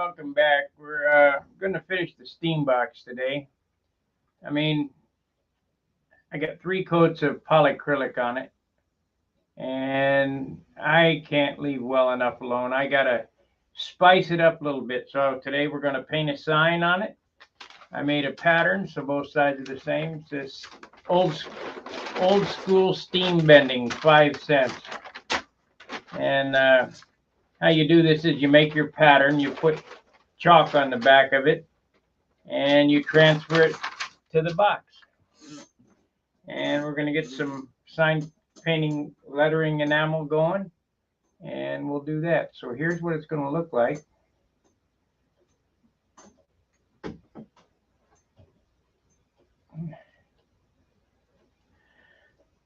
welcome back. We're going to finish the steam box today. I mean, I got 3 coats of polyacrylic on it, and I can't leave well enough alone. I got to spice it up a little bit. So today we're going to paint a sign on it. I made a pattern so both sides are the same. It's this old school steam bending, 5 cents. And how you do this is you make your pattern, you put chalk on the back of it, and you transfer it to the box. And we're going to get some sign painting lettering enamel going, and we'll do that. So here's what it's going to look like.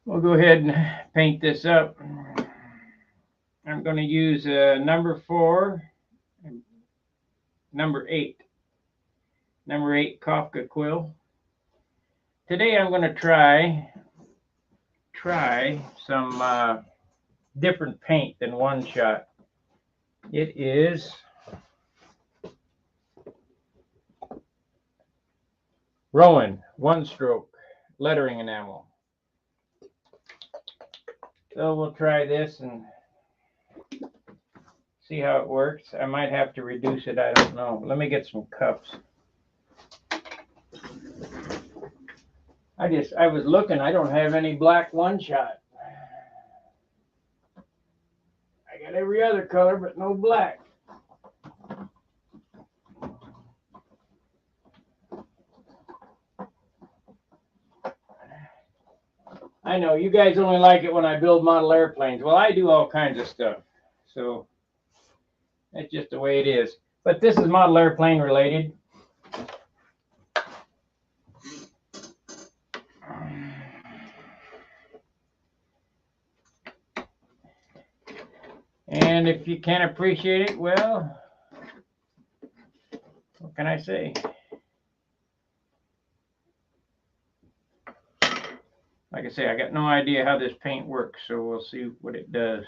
We'll go ahead and paint this up. I'm going to use number 4, number 8 Kafka quill. Today I'm going to try some different paint than One Shot. It is Rowan One Stroke lettering enamel. So we'll try this and see how it works. I might have to reduce it, I don't know. Let me get some cups. I was looking, I don't have any black One Shot. I got every other color, but no black. I know, you guys only like it when I build model airplanes. Well, I do all kinds of stuff. So that's just the way it is. But this is model airplane related. And if you can't appreciate it, well, what can I say? Like I say, I got no idea how this paint works, so we'll see what it does.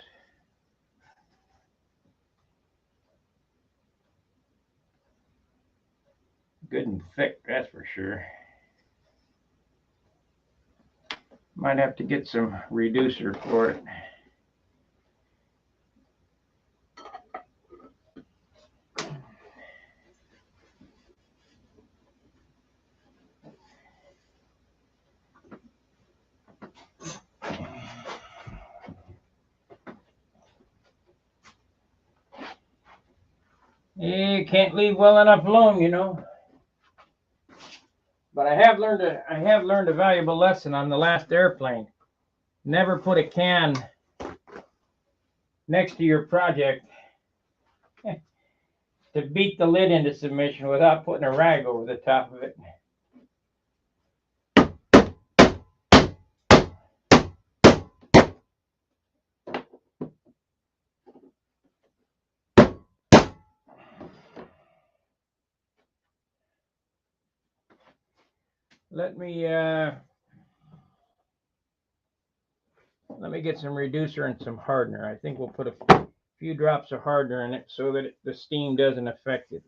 Good and thick, that's for sure. Might have to get some reducer for it. You can't leave well enough alone, you know. But I have learned a valuable lesson on the last airplane. Never put a can next to your project to beat the lid into submission without putting a rag over the top of it. Let me get some reducer and some hardener. I think we'll put a few drops of hardener in it so that the steam doesn't affect it.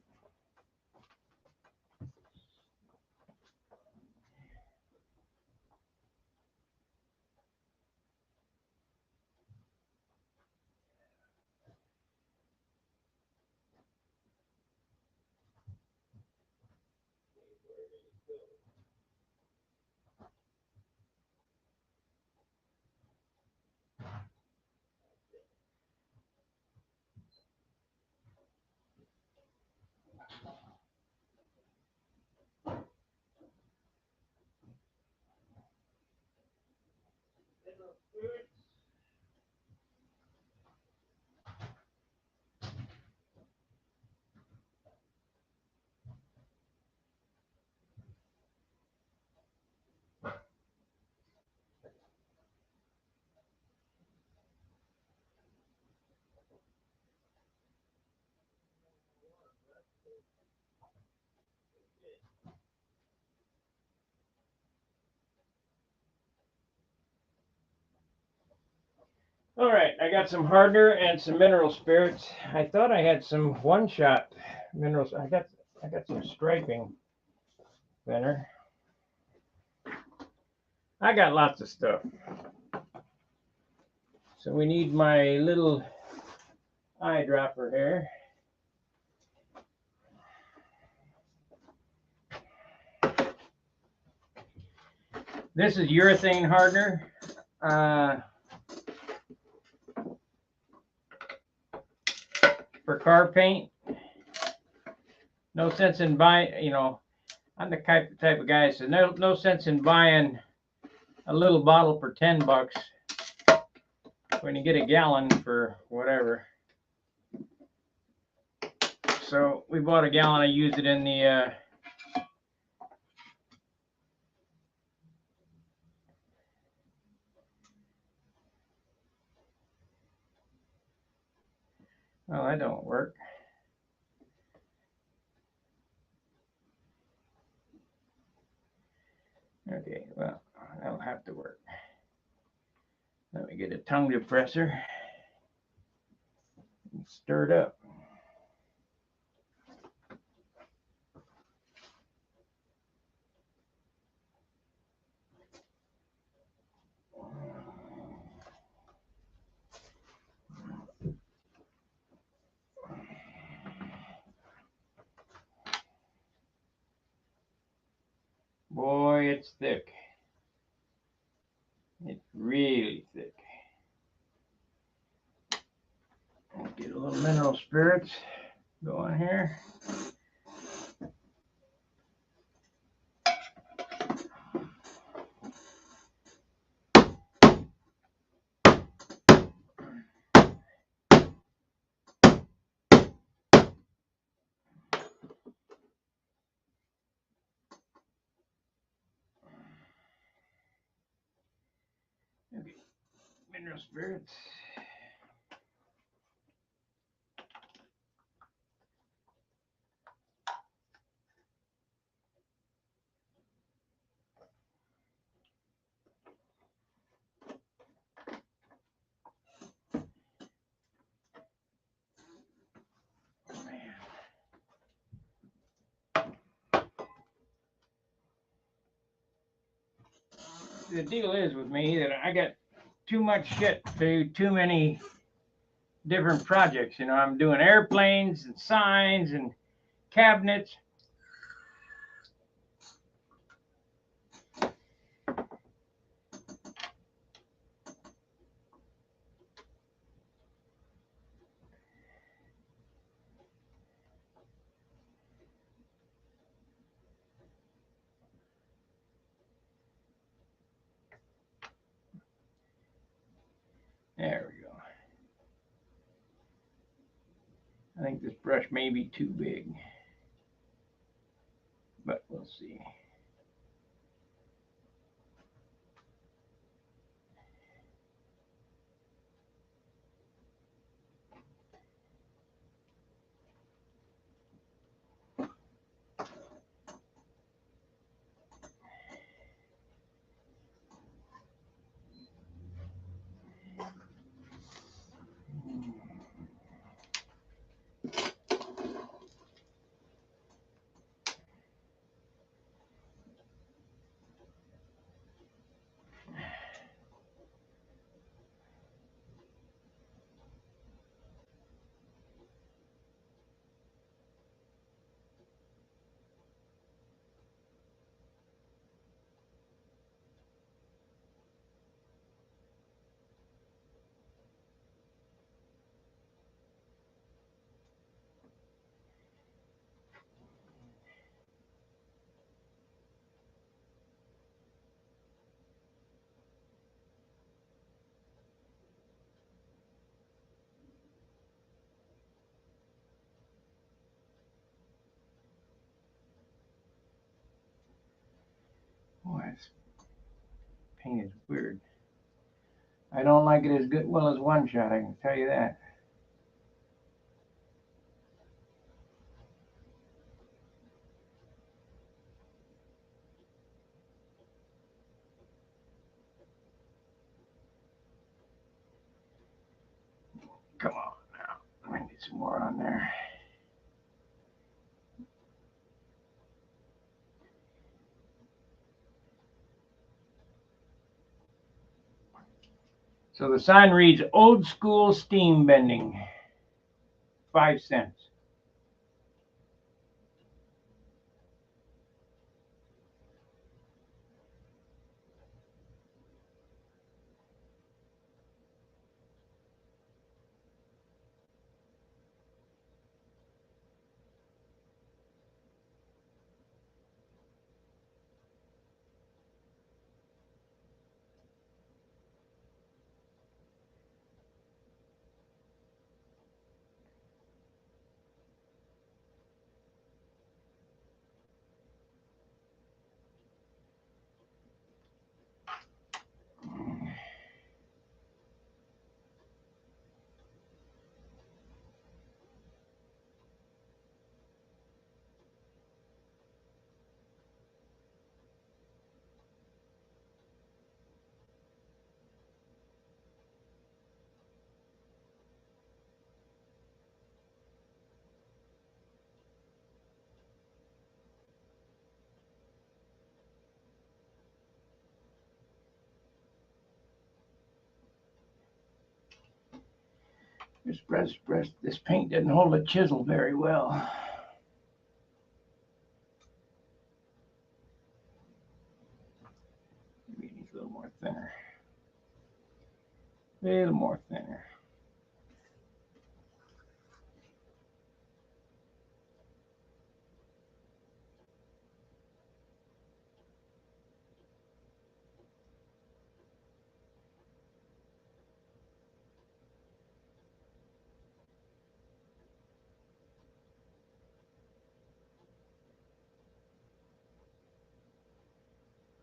All right, I got some hardener and some mineral spirits. I thought I had some One Shot minerals. I got some striping thinner. I got lots of stuff. So we need my little eyedropper here. This is urethane hardener. For car paint. No sense in buying, you know, I'm the type of guy that says no sense in buying a little bottle for $10 when you get a gallon for whatever. So we bought a gallon. I used it in the well, that don't work. Okay, well, that'll have to work. Let me get a tongue depressor and stir it up. Boy, it's thick. It's really thick. I'll get a little mineral spirits going here. Okay, mineral spirits. The deal is with me that I got too much shit to do too many different projects. You know, I'm doing airplanes and signs and cabinets. There we go. I think this brush may be too big, but we'll see. Boy, this paint is weird. I don't like it as good well as one shot, I can tell you that. Come on now. I need some more on there. So the sign reads Old School Steam Bending, 5 cents. This paint didn't hold a chisel very well. Maybe it needs a little more thinner. A little more thinner.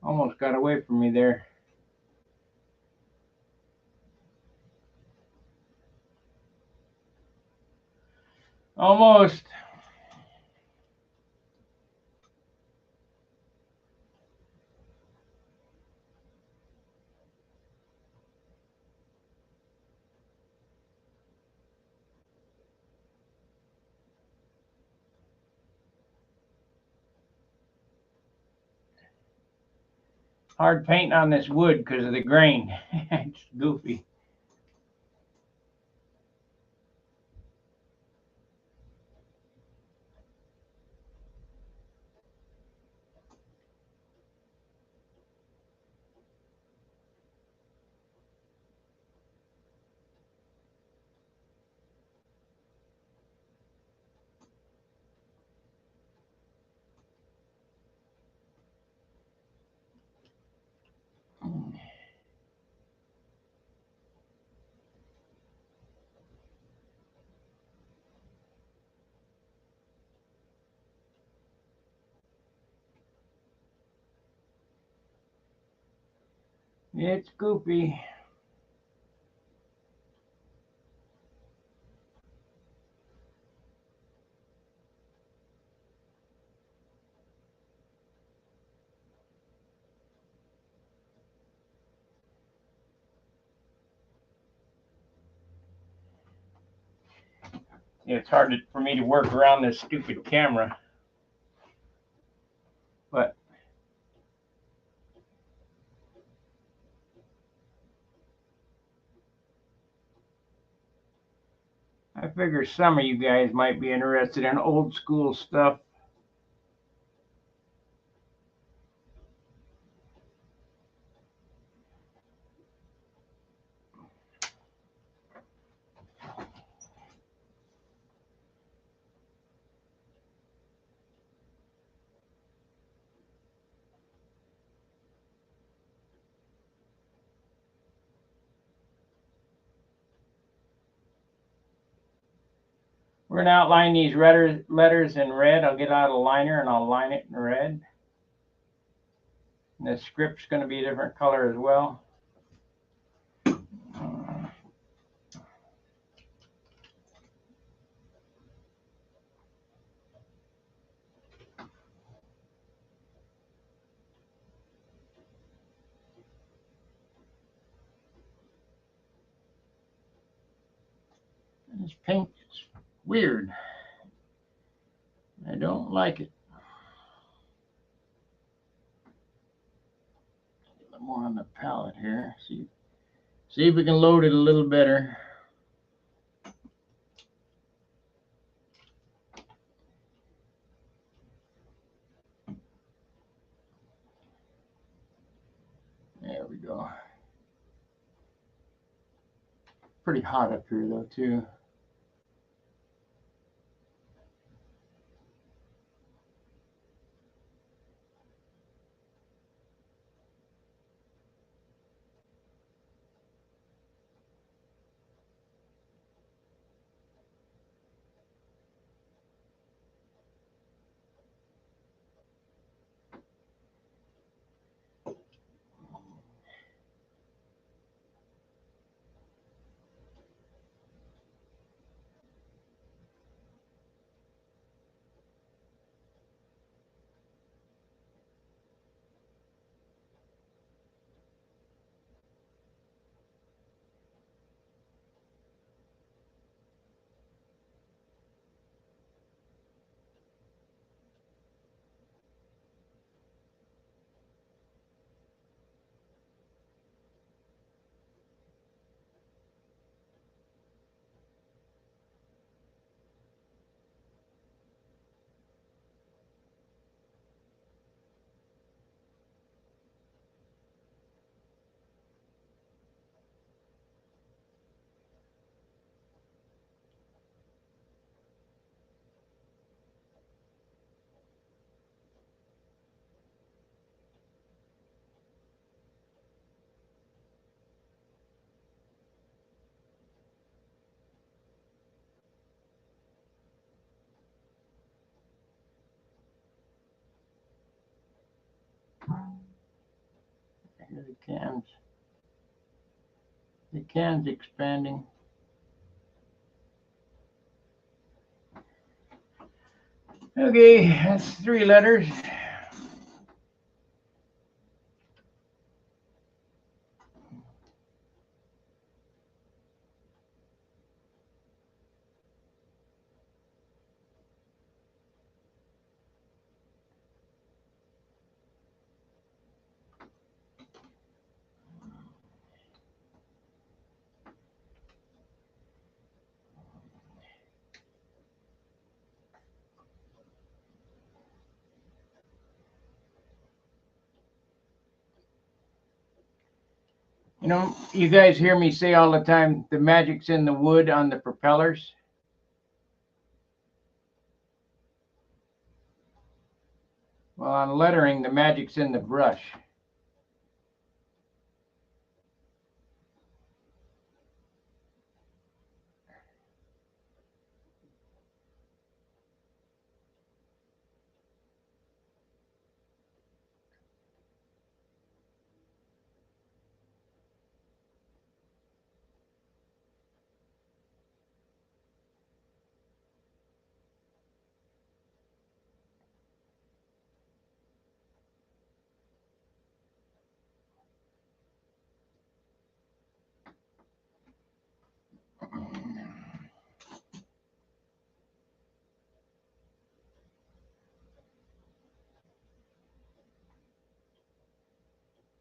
Almost got away from me there. Almost. Hard painting on this wood because of the grain. It's goofy. It's goofy. It's hard for me to work around this stupid camera. But I figure some of you guys might be interested in old school stuff. We're going to outline these letters in red. I'll get out a liner and I'll line it in red. And the script's going to be a different color as well. This paint is weird. I don't like it. A little more on the palette here. See, See if we can load it a little better. There we go. Pretty hot up here though too. Here the cans. The can's expanding. Okay, that's 3 letters. You know, you guys hear me say all the time, the magic's in the wood on the propellers. Well, on lettering, the magic's in the brush.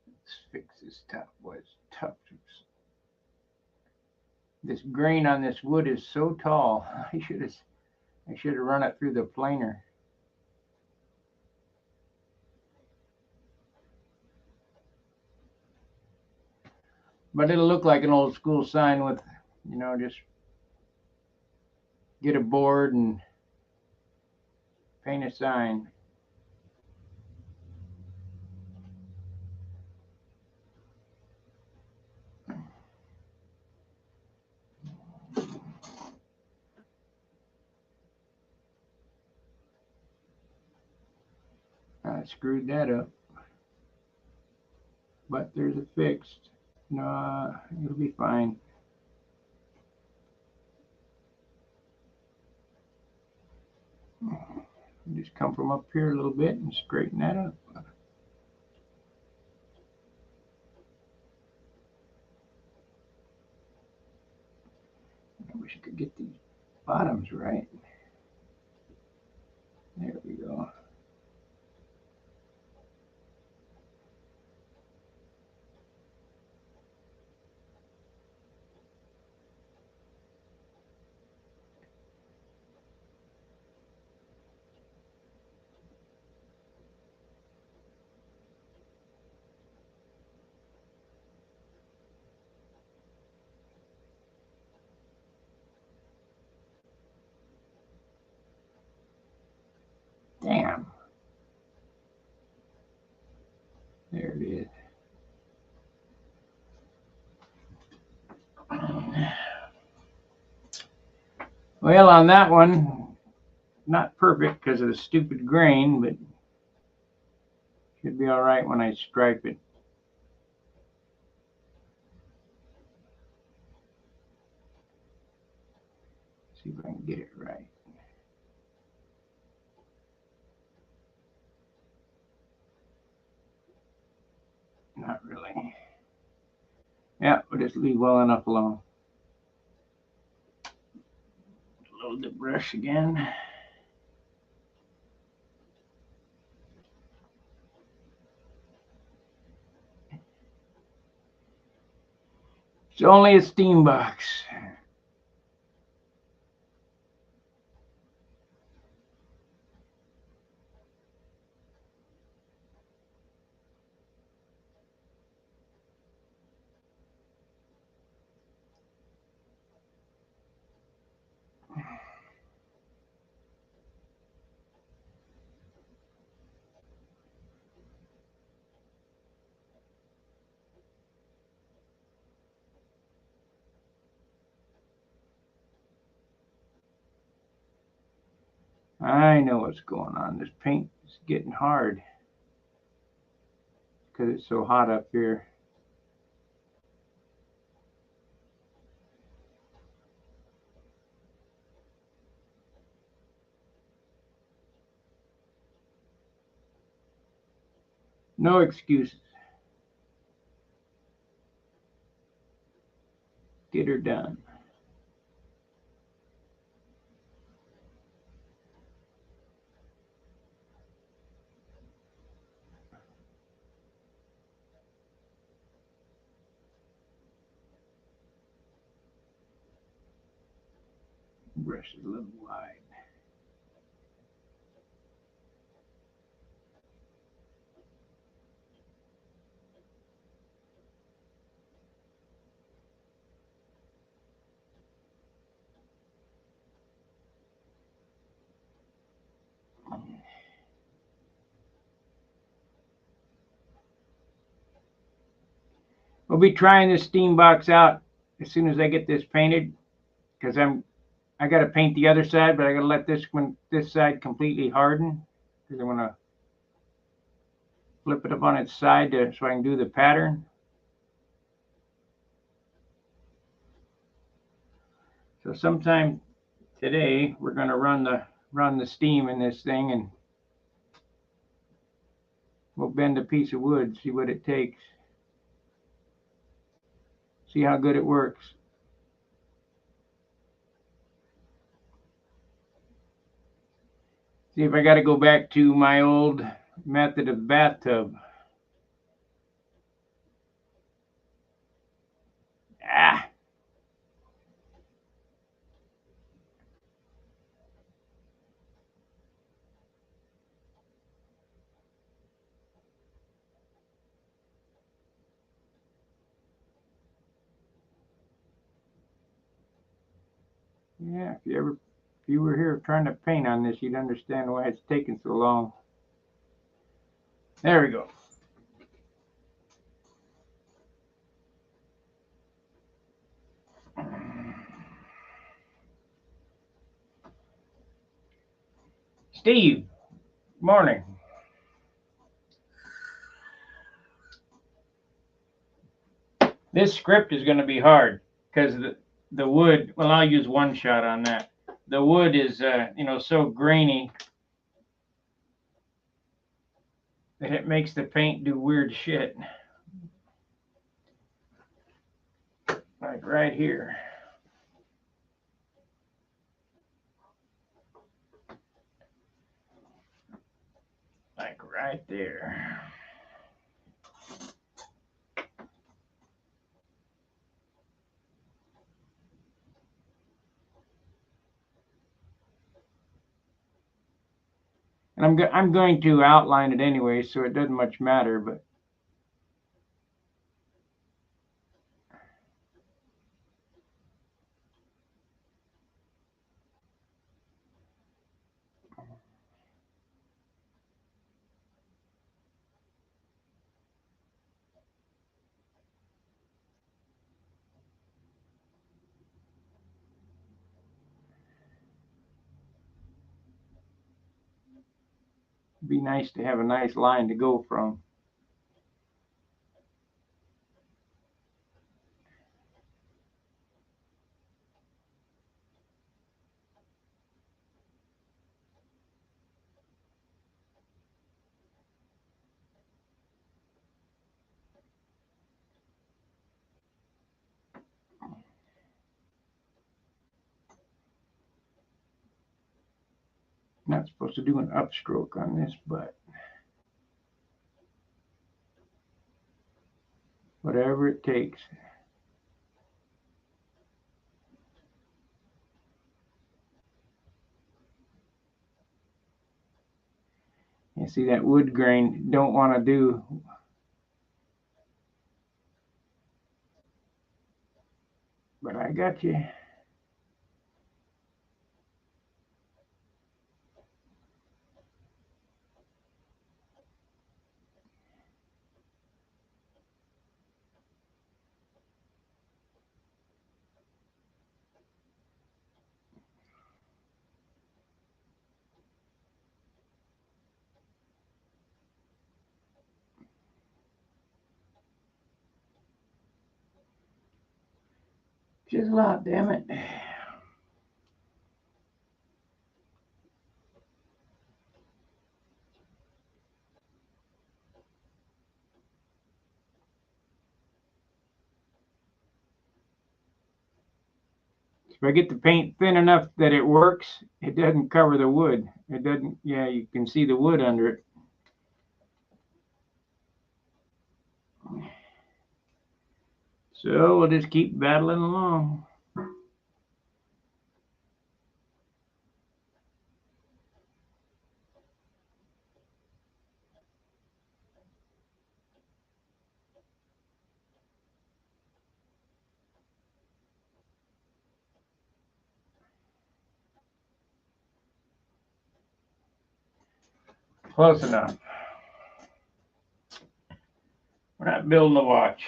Let's fix this top. Boy, it's tough. This grain on this wood is so tall. I should have run it through the planer. But it'll look like an old school sign with, you know, just get a board and paint a sign. I screwed that up. But there's a fixed. No, it'll be fine. Just come from up here a little bit and straighten that up. I wish I could get these bottoms right. There we go. Well, on that one, not perfect because of the stupid grain, but should be all right when I stripe it. See if I can get it right. Not really. Yeah, we'll just leave well enough alone. Load the brush again. It's only a steam box. I know what's going on. This paint is getting hard because it's so hot up here. No excuses. Get her done. Brush is a little wide. We'll be trying this steam box out as soon as I get this painted, because I got to paint the other side, but I got to let this side completely harden, because I'm gonna flip it up on its side so I can do the pattern. So sometime today we're gonna run the steam in this thing, and we'll bend a piece of wood, see what it takes, see how good it works. See if I got to go back to my old method of bathtub. Ah. Yeah, if you were here trying to paint on this, you'd understand why it's taking so long. There we go. Steve, morning. This script is going to be hard because the wood, well, I'll use one shot on that. The wood is, so grainy that it makes the paint do weird shit. Like right here. Like right there. And I'm going to outline it anyway, so it doesn't much matter, but be nice to have a nice line to go from. Not supposed to do an upstroke on this, but whatever it takes. You see that wood grain, don't want to do. But I got you. Chisel out, damn it. If I get the paint thin enough that it works, it doesn't cover the wood. It doesn't, yeah, you can see the wood under it. So we'll just keep battling along. Close enough. We're not building a watch.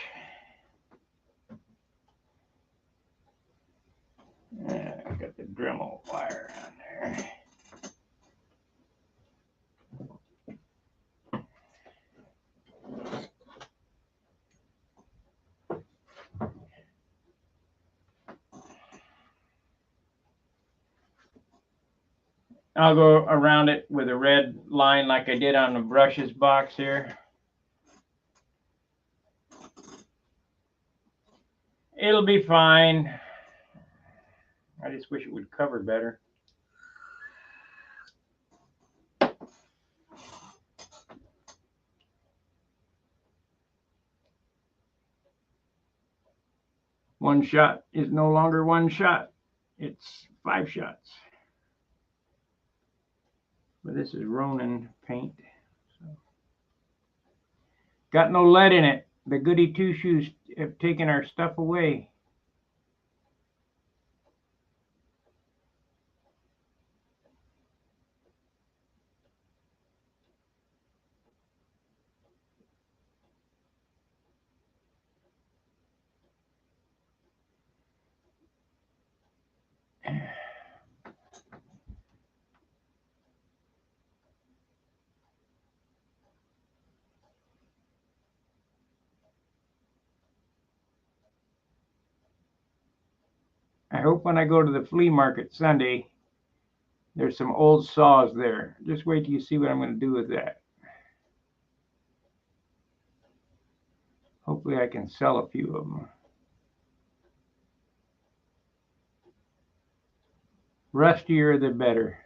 Yeah, I got the Dremel wire on there. I'll go around it with a red line like I did on the brushes box here. It'll be fine. I just wish it would cover better. One shot is no longer one shot. It's 5 shots. But this is Ronin paint. So. Got no lead in it. The goody two shoes have taken our stuff away. I hope when I go to the flea market Sunday, there's some old saws there. Just wait till you see what I'm going to do with that. Hopefully I can sell a few of them. Rustier the better.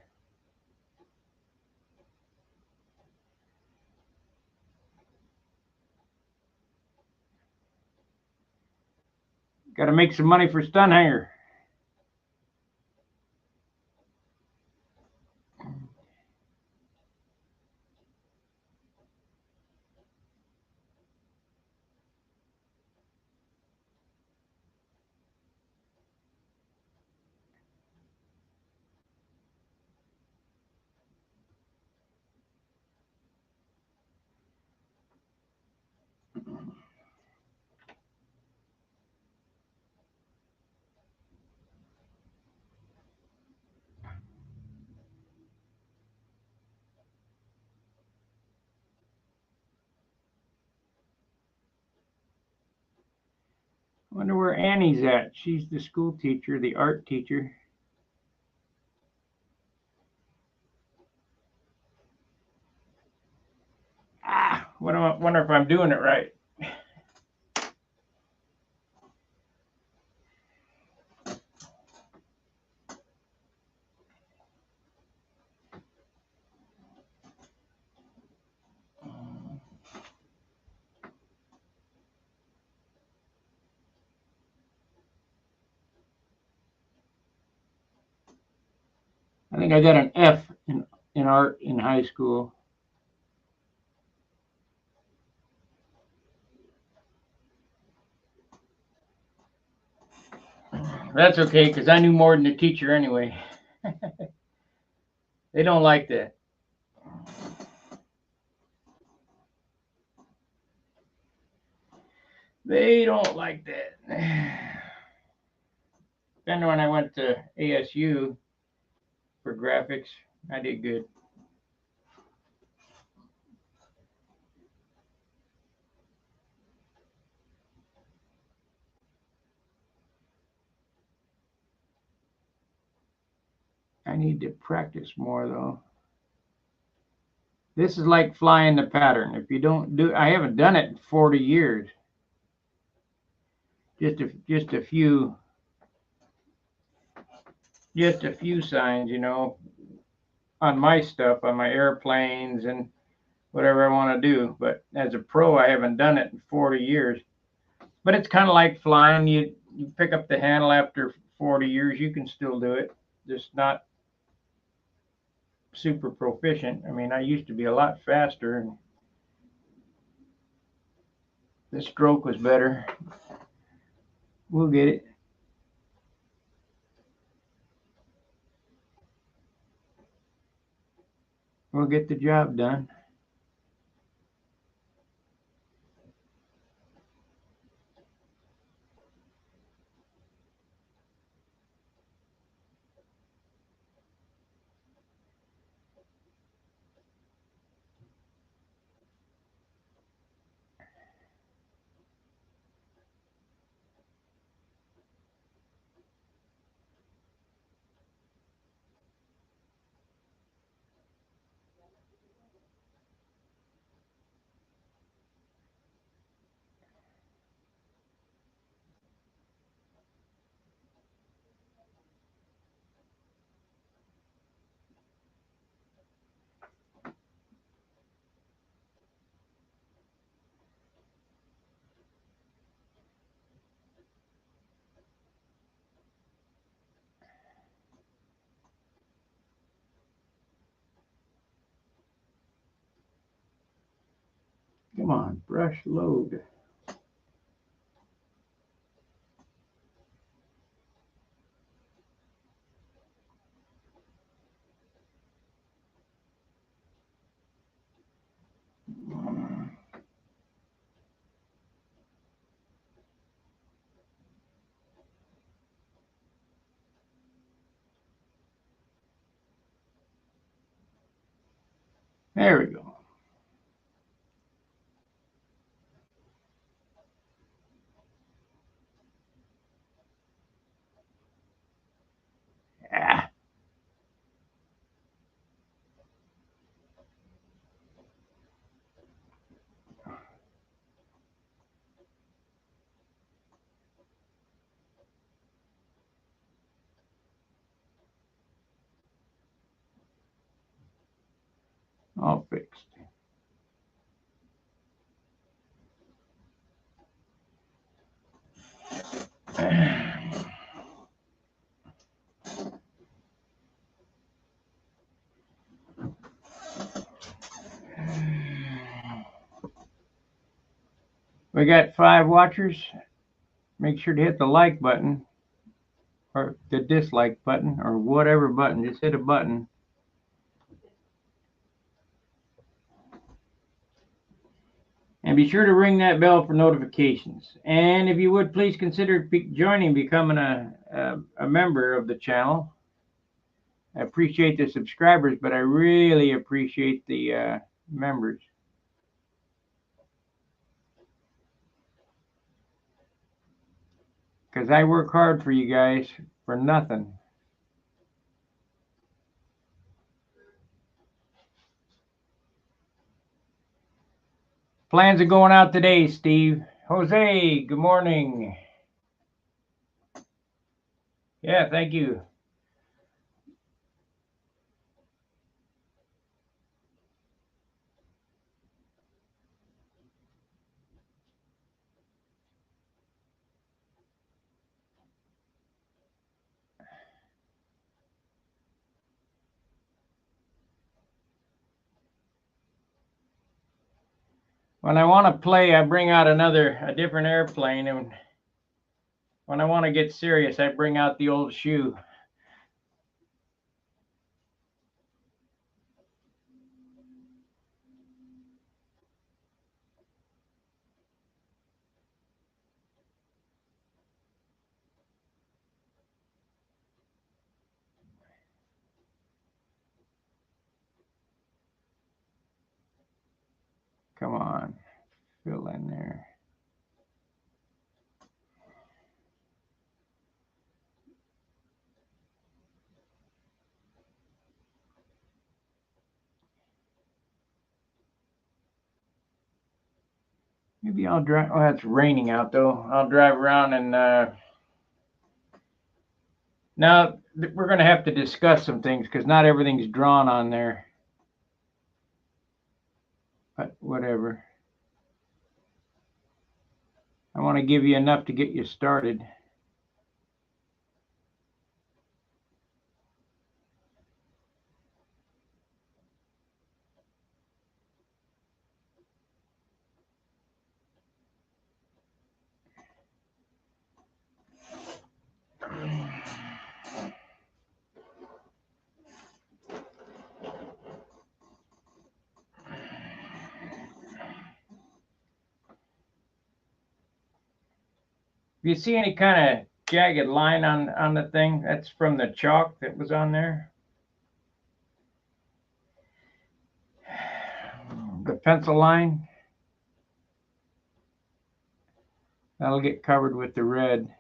Got to make some money for Stunhanger. Wonder where Annie's at. She's the school teacher, the art teacher. Wonder if I'm doing it right. I think I got an F in art in high school. That's okay, because I knew more than the teacher anyway. They don't like that. They don't like that. Then when I went to ASU for graphics, I did good. I need to practice more though. This is like flying the pattern. If you don't do, I haven't done it in 40 years. Just a few signs, on my stuff, on my airplanes and whatever I want to do. But as a pro, I haven't done it in 40 years. But it's kind of like flying. You pick up the handle after 40 years, you can still do it. Just not super proficient. I mean, I used to be a lot faster, and the stroke was better. We'll get it. We'll get the job done. Come on, brush load. There we go. Ah. All fixed. We got 5 watchers. Make sure to hit the like button or the dislike button or whatever button. Just hit a button. And be sure to ring that bell for notifications. And if you would, please consider becoming a member of the channel. I appreciate the subscribers, but I really appreciate the members. because I work hard for you guys for nothing. Plans of going out today, Steve. Jose, good morning. Yeah, thank you. When I want to play, I bring out a different airplane, and when I want to get serious, I bring out the old shoe. Come on, fill in there. Maybe I'll drive. Oh, it's raining out though. I'll drive around and now we're going to have to discuss some things because not everything's drawn on there. But whatever. I want to give you enough to get you started. If you see any kind of jagged line on the thing, that's from the chalk that was on there. The pencil line, that'll get covered with the red.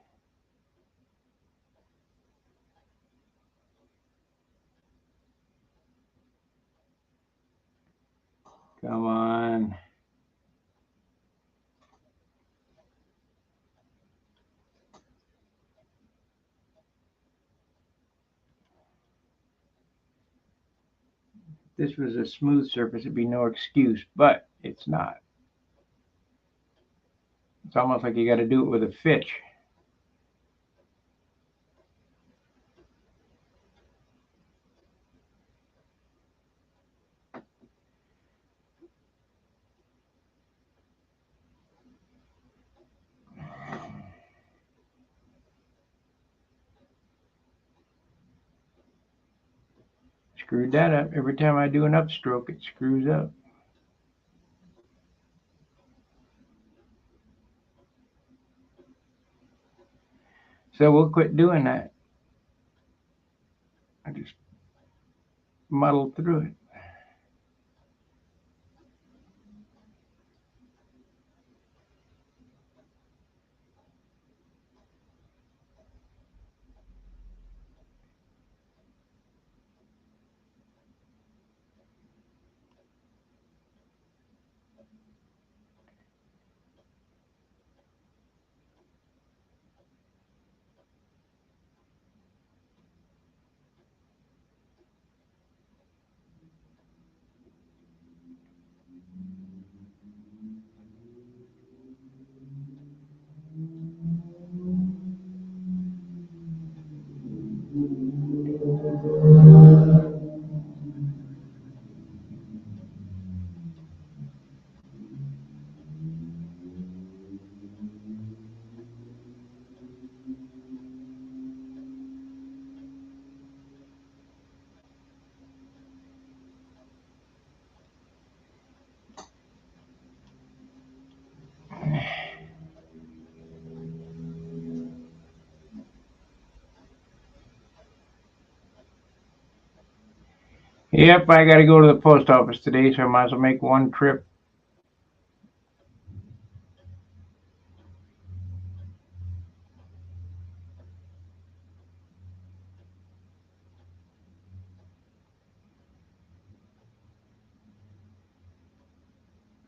Come on. If this was a smooth surface, it'd be no excuse, but it's not. It's almost like you got to do it with a fitch. Screwed that up. Every time I do an upstroke, it screws up. So we'll quit doing that. I just muddled through it. Yep, I got to go to the post office today, so I might as well make one trip.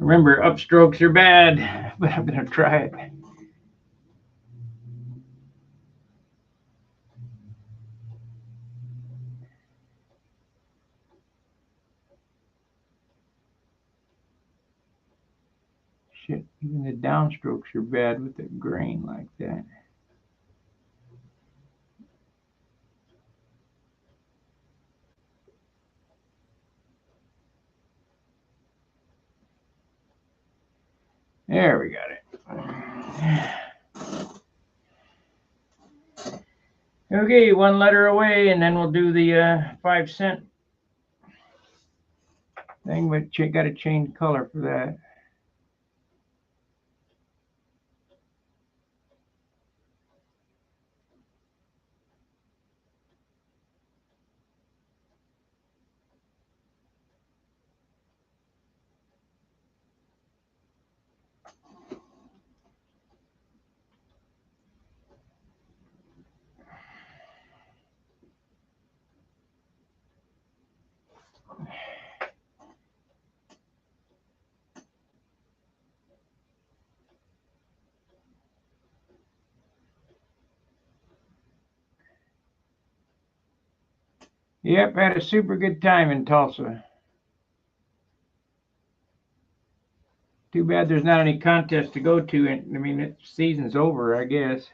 Remember, upstrokes are bad, but I'm going to try it. Shit, even the downstrokes are bad with the grain like that. There we got it. Okay, one letter away, and then we'll do the 5 cent thing, but got to change color for that. Yep, had a super good time in Tulsa. Too bad there's not any contest to go to. I mean, the season's over, I guess.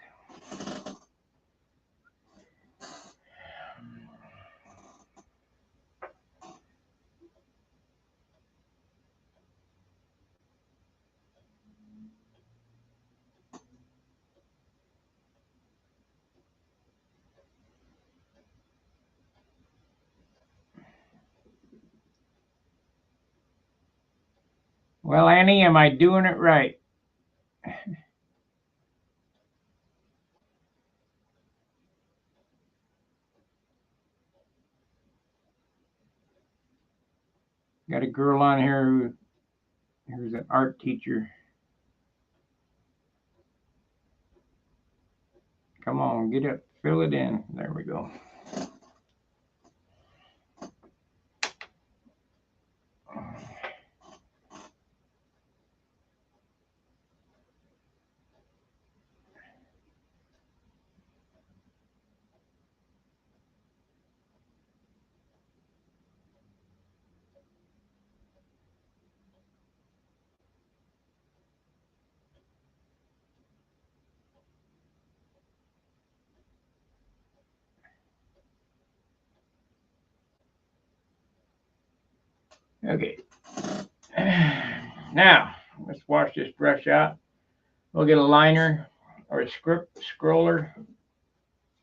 Well, Annie, am I doing it right? Got a girl on here who's an art teacher. Come on, get up, fill it in. There we go. Okay. Now, let's wash this brush out. We'll get a liner or a scroller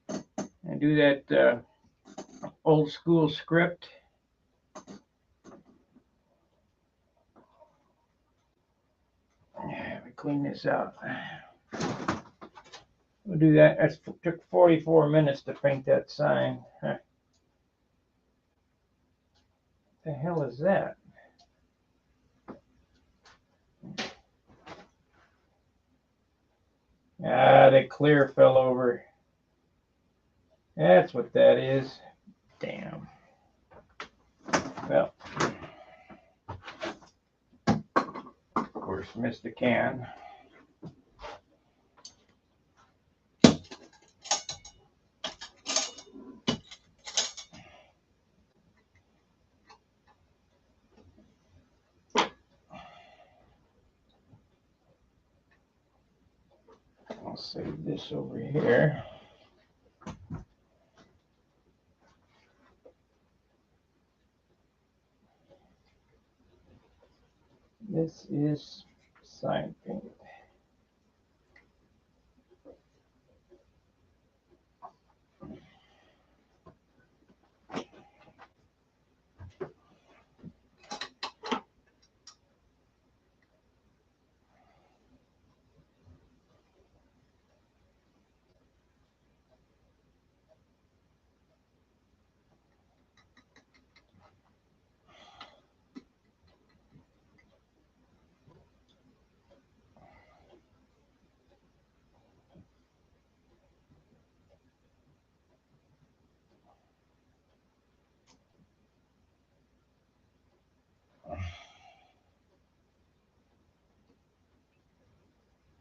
and do that old school script. Let me clean this out. We'll do that. It took 44 minutes to paint that sign. Huh. What the hell is that? Ah, the clear fell over. That's what that is. Damn. Well, of course, missed the can. I'll save this over here. This is sign paint.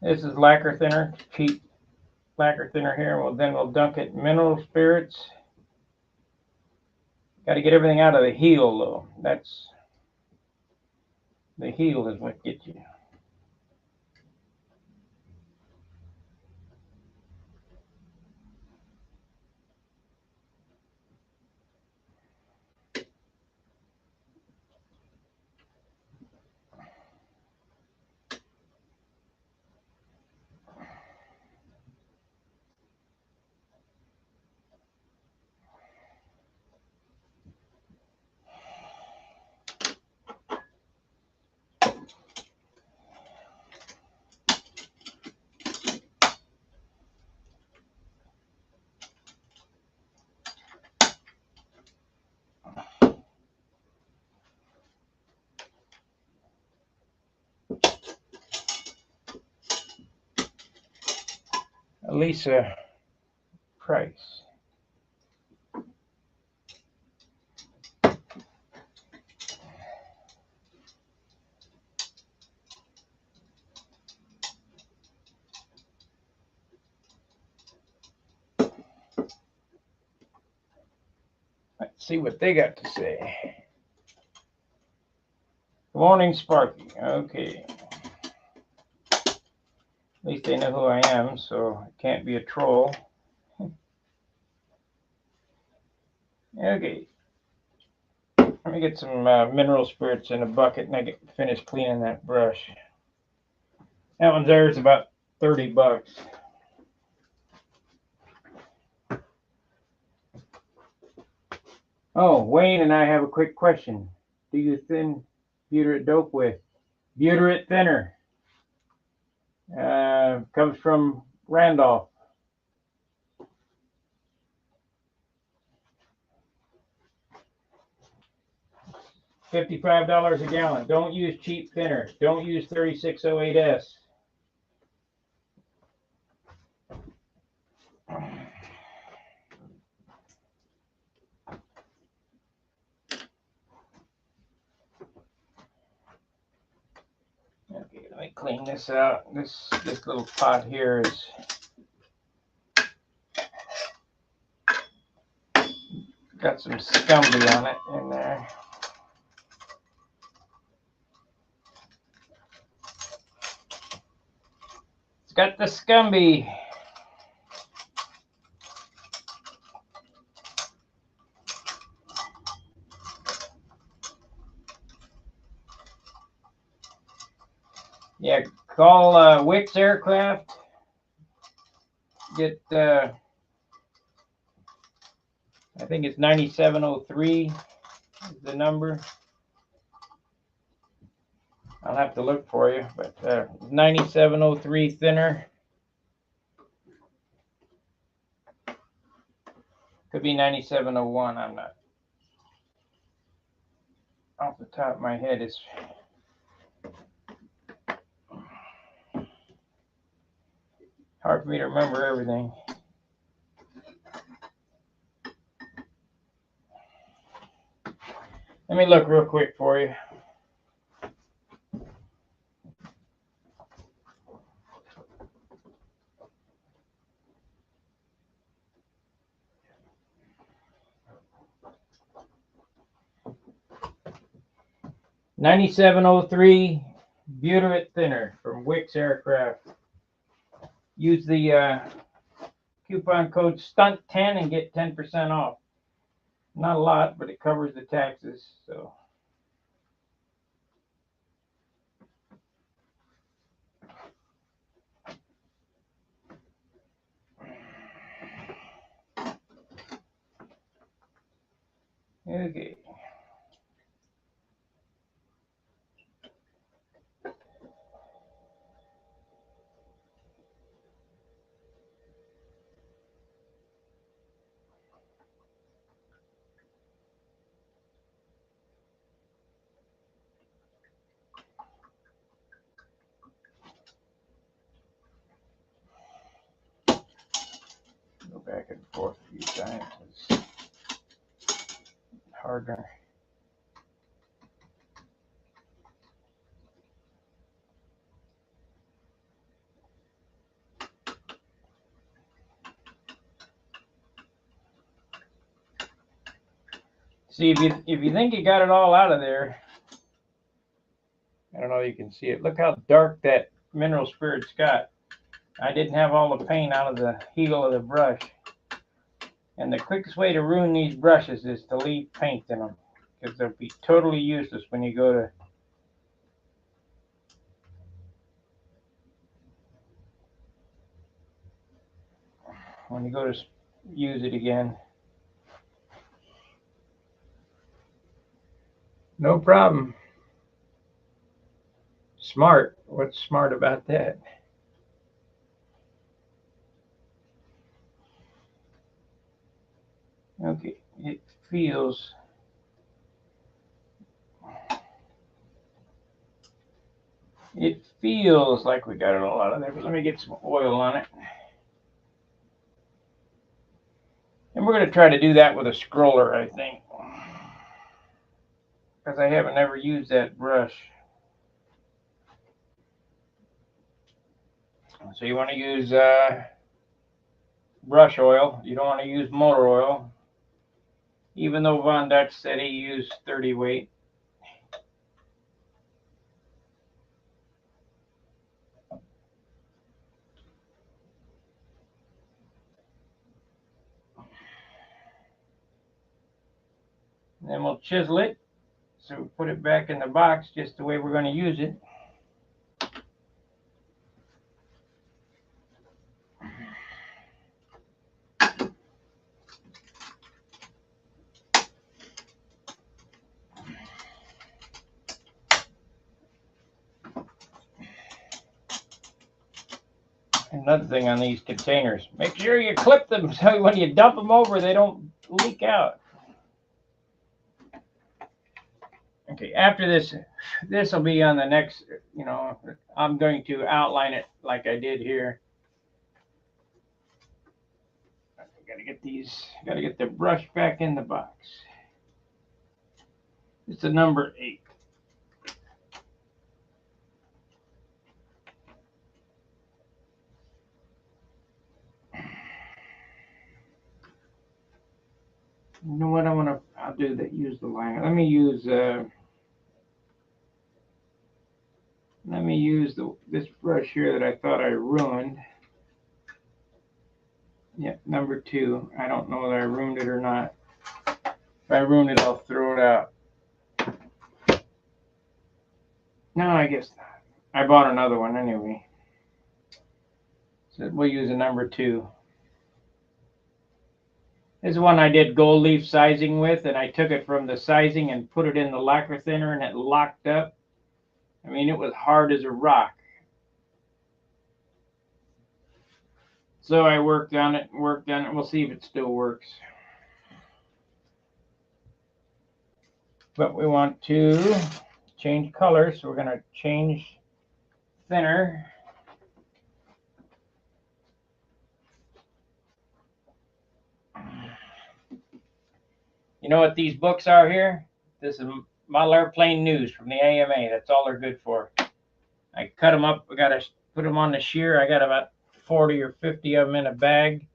This is lacquer thinner, cheap lacquer thinner here. Well, then we'll dunk it in mineral spirits. Got to get everything out of the heel, though. That's the heel is what gets you. Lisa Price. Let's see what they got to say. Good morning, Sparky. Okay. At least they know who I am, so it can't be a troll. Okay. Let me get some mineral spirits in a bucket and I get finished cleaning that brush. That one's there is about $30. Oh, Wayne and I have a quick question. Do you thin butyrate dope with? Butyrate thinner. Comes from Randolph. $55 a gallon. Don't use cheap thinner. Don't use 3608S. Okay, let me clean this out. This little pot here is got some scumby on it in there. It's got the scumby. Yeah, call Wicks Aircraft. Get, I think it's 9703 is the number. I'll have to look for you, but 9703 thinner. Could be 9701, I'm not. Off the top of my head, it's hard for me to remember everything. Let me look real quick for you. $97.03 butyrate thinner from Wicks Aircraft. Use the coupon code STUNT10 and get 10% off. Not a lot, but it covers the taxes. So. Okay. Go back and forth a few times. It's harder. See, if you think you got it all out of there, I don't know if you can see it. Look how dark that mineral spirit's got. I didn't have all the paint out of the heel of the brush. And the quickest way to ruin these brushes is to leave paint in them, because they'll be totally useless when you go to use it again. No problem. Smart. What's smart about that? Okay, it feels like we got it all out of there, but let me get some oil on it. And we're going to try to do that with a scroller, I think, because I haven't ever used that brush. So you want to use brush oil. You don't want to use motor oil, even though Von Dutch said he used 30 weight. And then we'll chisel it. So we put it back in the box just the way we're going to use it. Another thing on these containers, make sure you clip them so when you dump them over, they don't leak out. Okay, after this will be on the next, I'm going to outline it like I did here. Gotta get the brush back in the box. It's a number 8. You know what I'll do that, use the liner. Let me use this brush here that I thought I ruined. Yeah, number 2. I don't know whether I ruined it or not. If I ruined it, I'll throw it out. No, I guess not. I bought another one anyway. So we'll use a number 2. This is one I did gold leaf sizing with, and I took it from the sizing and put it in the lacquer thinner, and it locked up. I mean, it was hard as a rock. So I worked on it. We'll see if it still works. But we want to change color, so we're going to change thinner. You know what these books are here? This is Model Airplane News from the AMA. That's all they're good for. I cut them up. We got to put them on the shear. I got about 40 or 50 of them in a bag.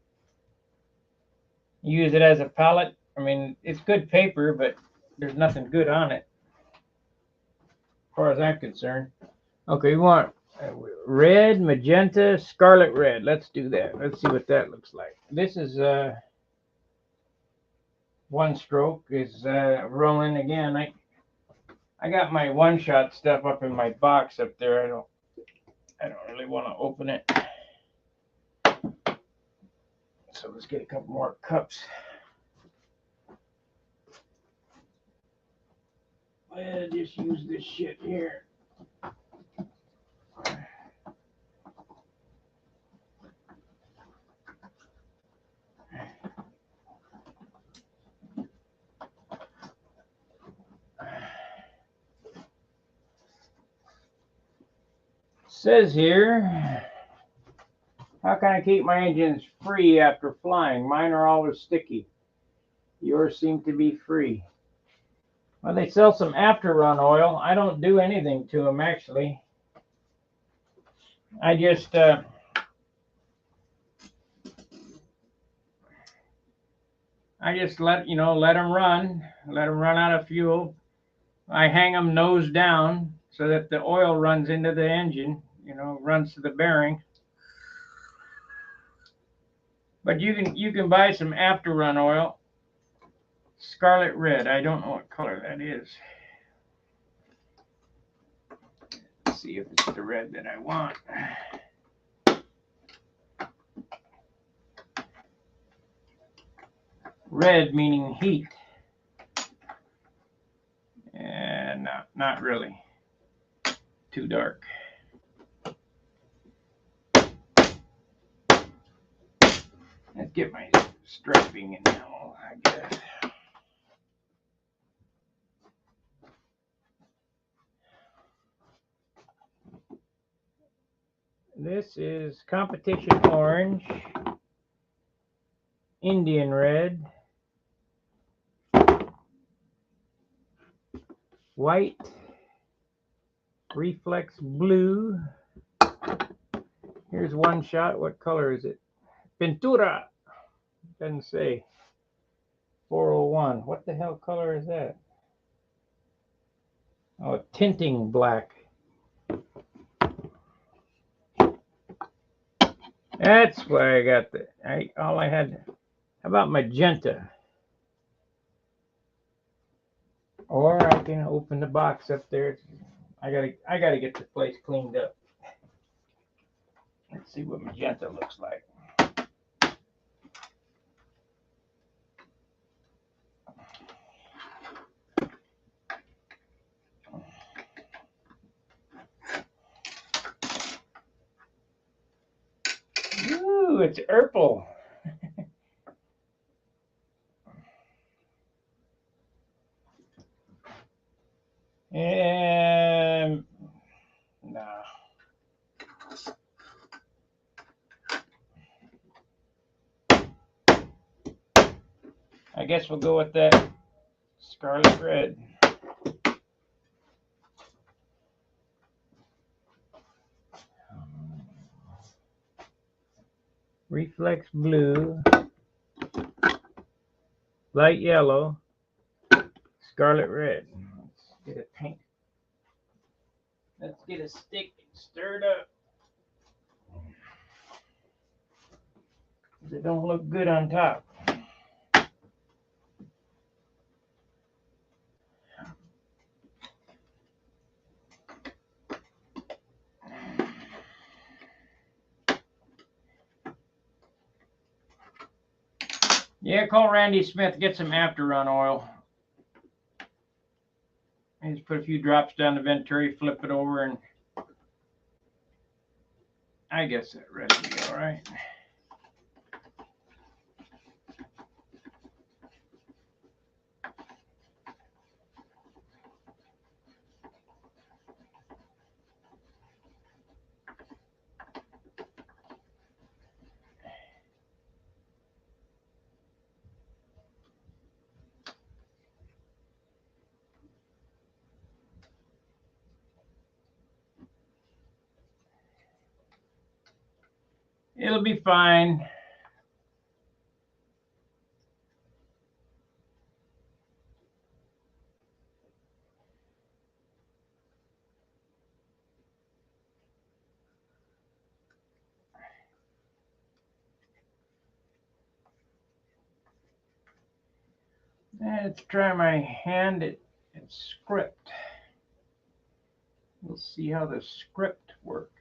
Use it as a palette. I mean, it's good paper, but there's nothing good on it, as far as I'm concerned. Okay, we want red, magenta, scarlet red. Let's do that. Let's see what that looks like. This is one stroke is rolling again. I got my one-shot stuff up in my box up there. I don't really want to open it. So let's get a couple more cups. I'll just use this shit here. Says here, how can I keep my engines free after flying? Mine are always sticky. Yours seem to be free. Well, they sell some after run oil. I don't do anything to them, actually. I just I just let them run, out of fuel. I hang them nose down so that the oil runs into the engine, runs to the bearing. But you can buy some after run oil, Scarlet Red. I don't know what color that is. Let's see if it's the red that I want. Red meaning heat. And not really. Too dark. Let's get my striping in now, I guess. This is Competition Orange, Indian Red, White, Reflex Blue. Here's one shot. What color is it? Pintura. Doesn't say. 401. What the hell color is that? Oh, tinting black. That's why I got all I had. How about magenta? Or I can open the box up there. I gotta get the place cleaned up. Let's see what magenta looks like. Ooh, it's purple. And no. I guess we'll go with that Scarlet Red. Reflex Blue, Light Yellow, Scarlet Red. Let's get it paint. Let's get a stick and stir it up. It don't look good on top. Yeah, call Randy Smith, get some after run oil. I just put a few drops down the venturi, flip it over, and I guess that red will be all right. It'll be fine. Let's try my hand at script. We'll see how the script works.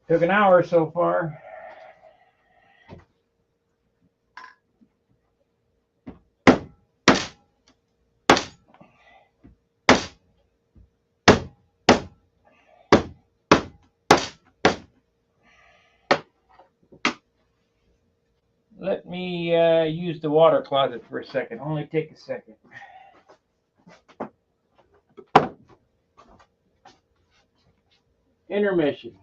Took an hour so far. Let me use the water closet for a second. Only take a second. Intermission.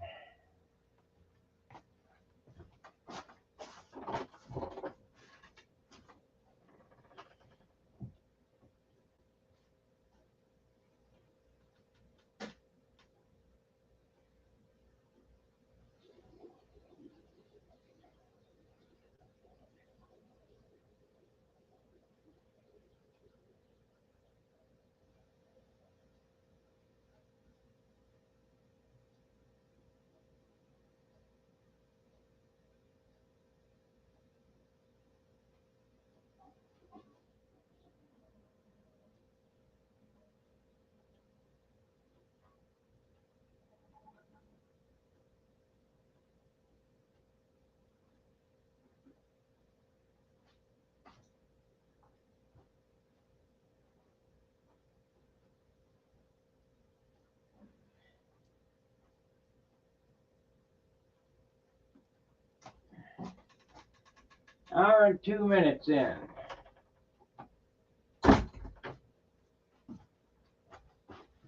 Hour and 2 minutes in.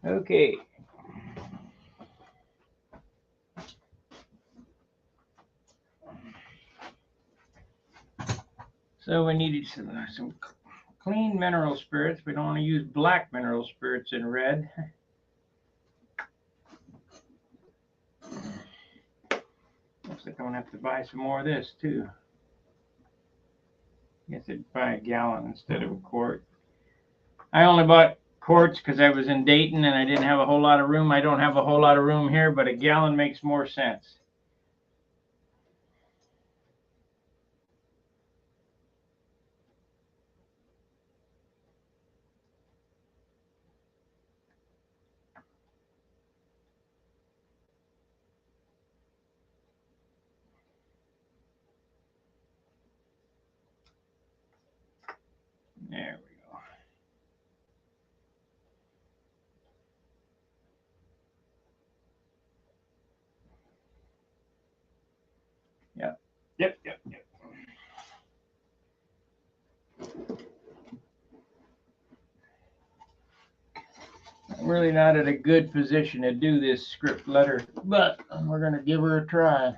Okay. So we needed some clean mineral spirits. We don't want to use black mineral spirits in red. Looks like I'm gonna have to buy some more of this too. Guess I'd buy a gallon instead of a quart. I only bought quarts because I was in Dayton and I didn't have a whole lot of room. I don't have a whole lot of room here, but a gallon makes more sense. There we go. Yep. I'm really not at a good position to do this script letter, but we're gonna give her a try.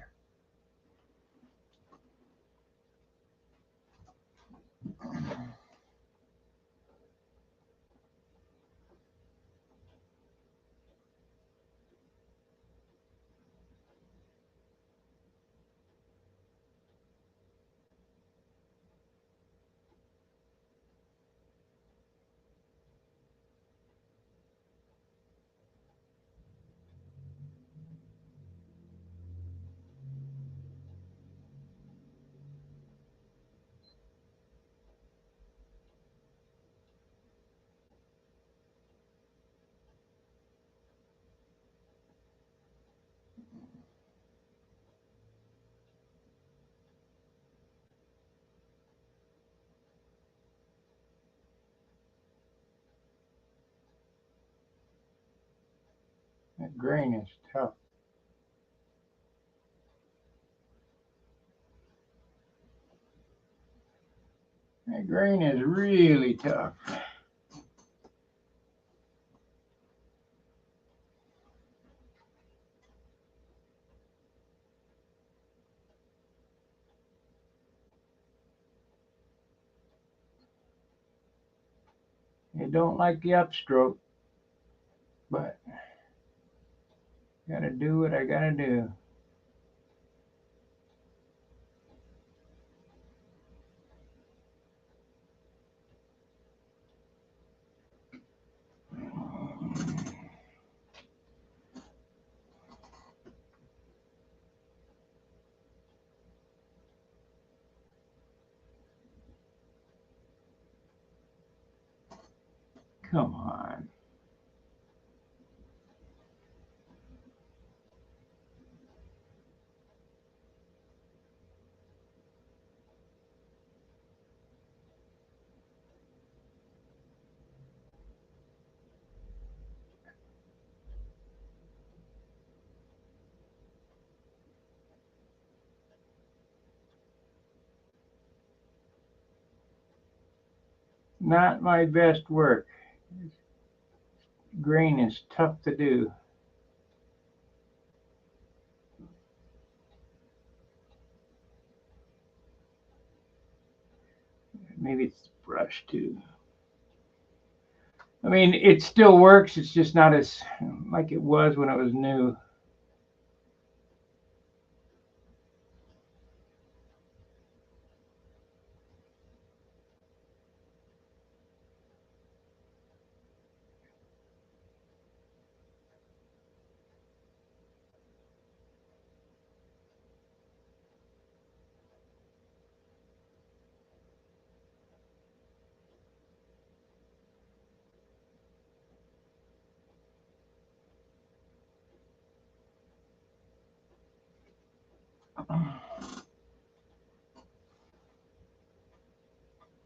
That grain is tough. That grain is really tough. I don't like the upstroke, but gotta do what I gotta do. Come on. Not my best work. Grain is tough to do. Maybe it's the brush too. I mean, it still works. It's just not as like it was when it was new.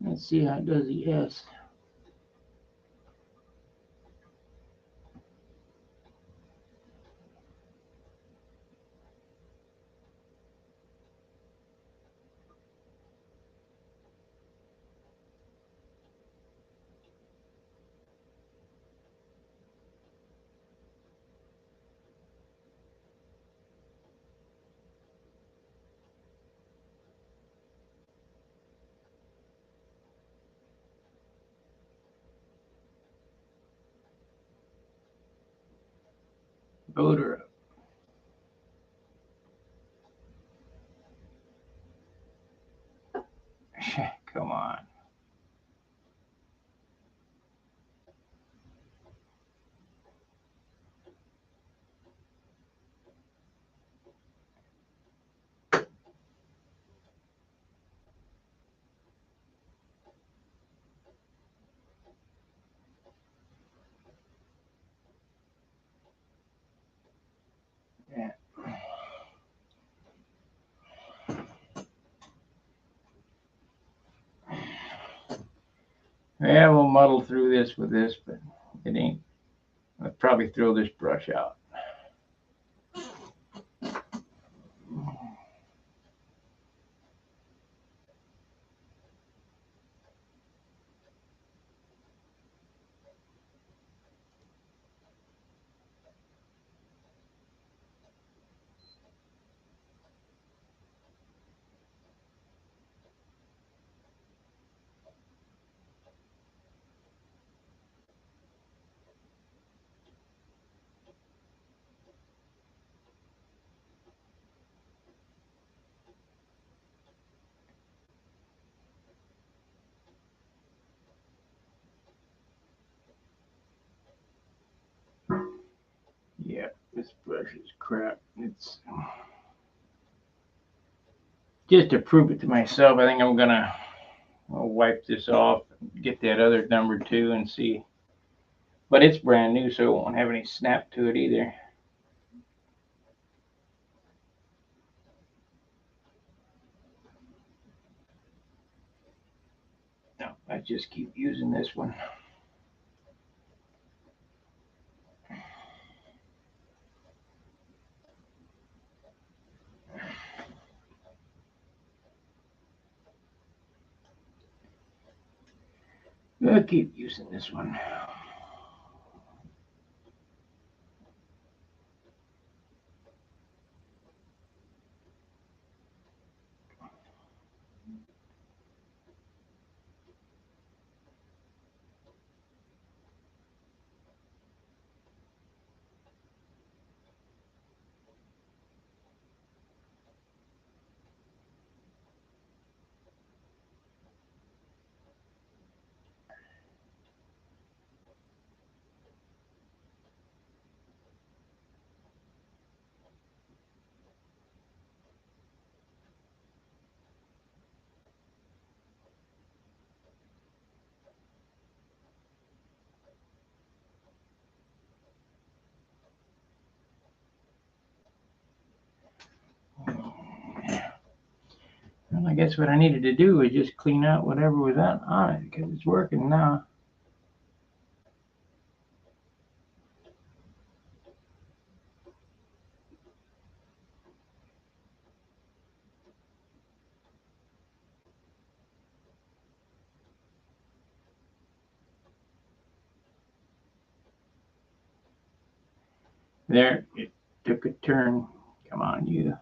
Let's see how it does the S. odor up. Come on. Yeah. Yeah, we'll muddle through this with this, but it ain't. I'll probably throw this brush out. Yeah, this brush is crap. It's just to prove it to myself. I think I'll wipe this off, get that other number 2 and see. But it's brand new, so it won't have any snap to it either. No, I just keep using this one. I'll keep using this one. Well, I guess what I needed to do was just clean out whatever was on it because it's working now. There, it took a turn. Come on, you.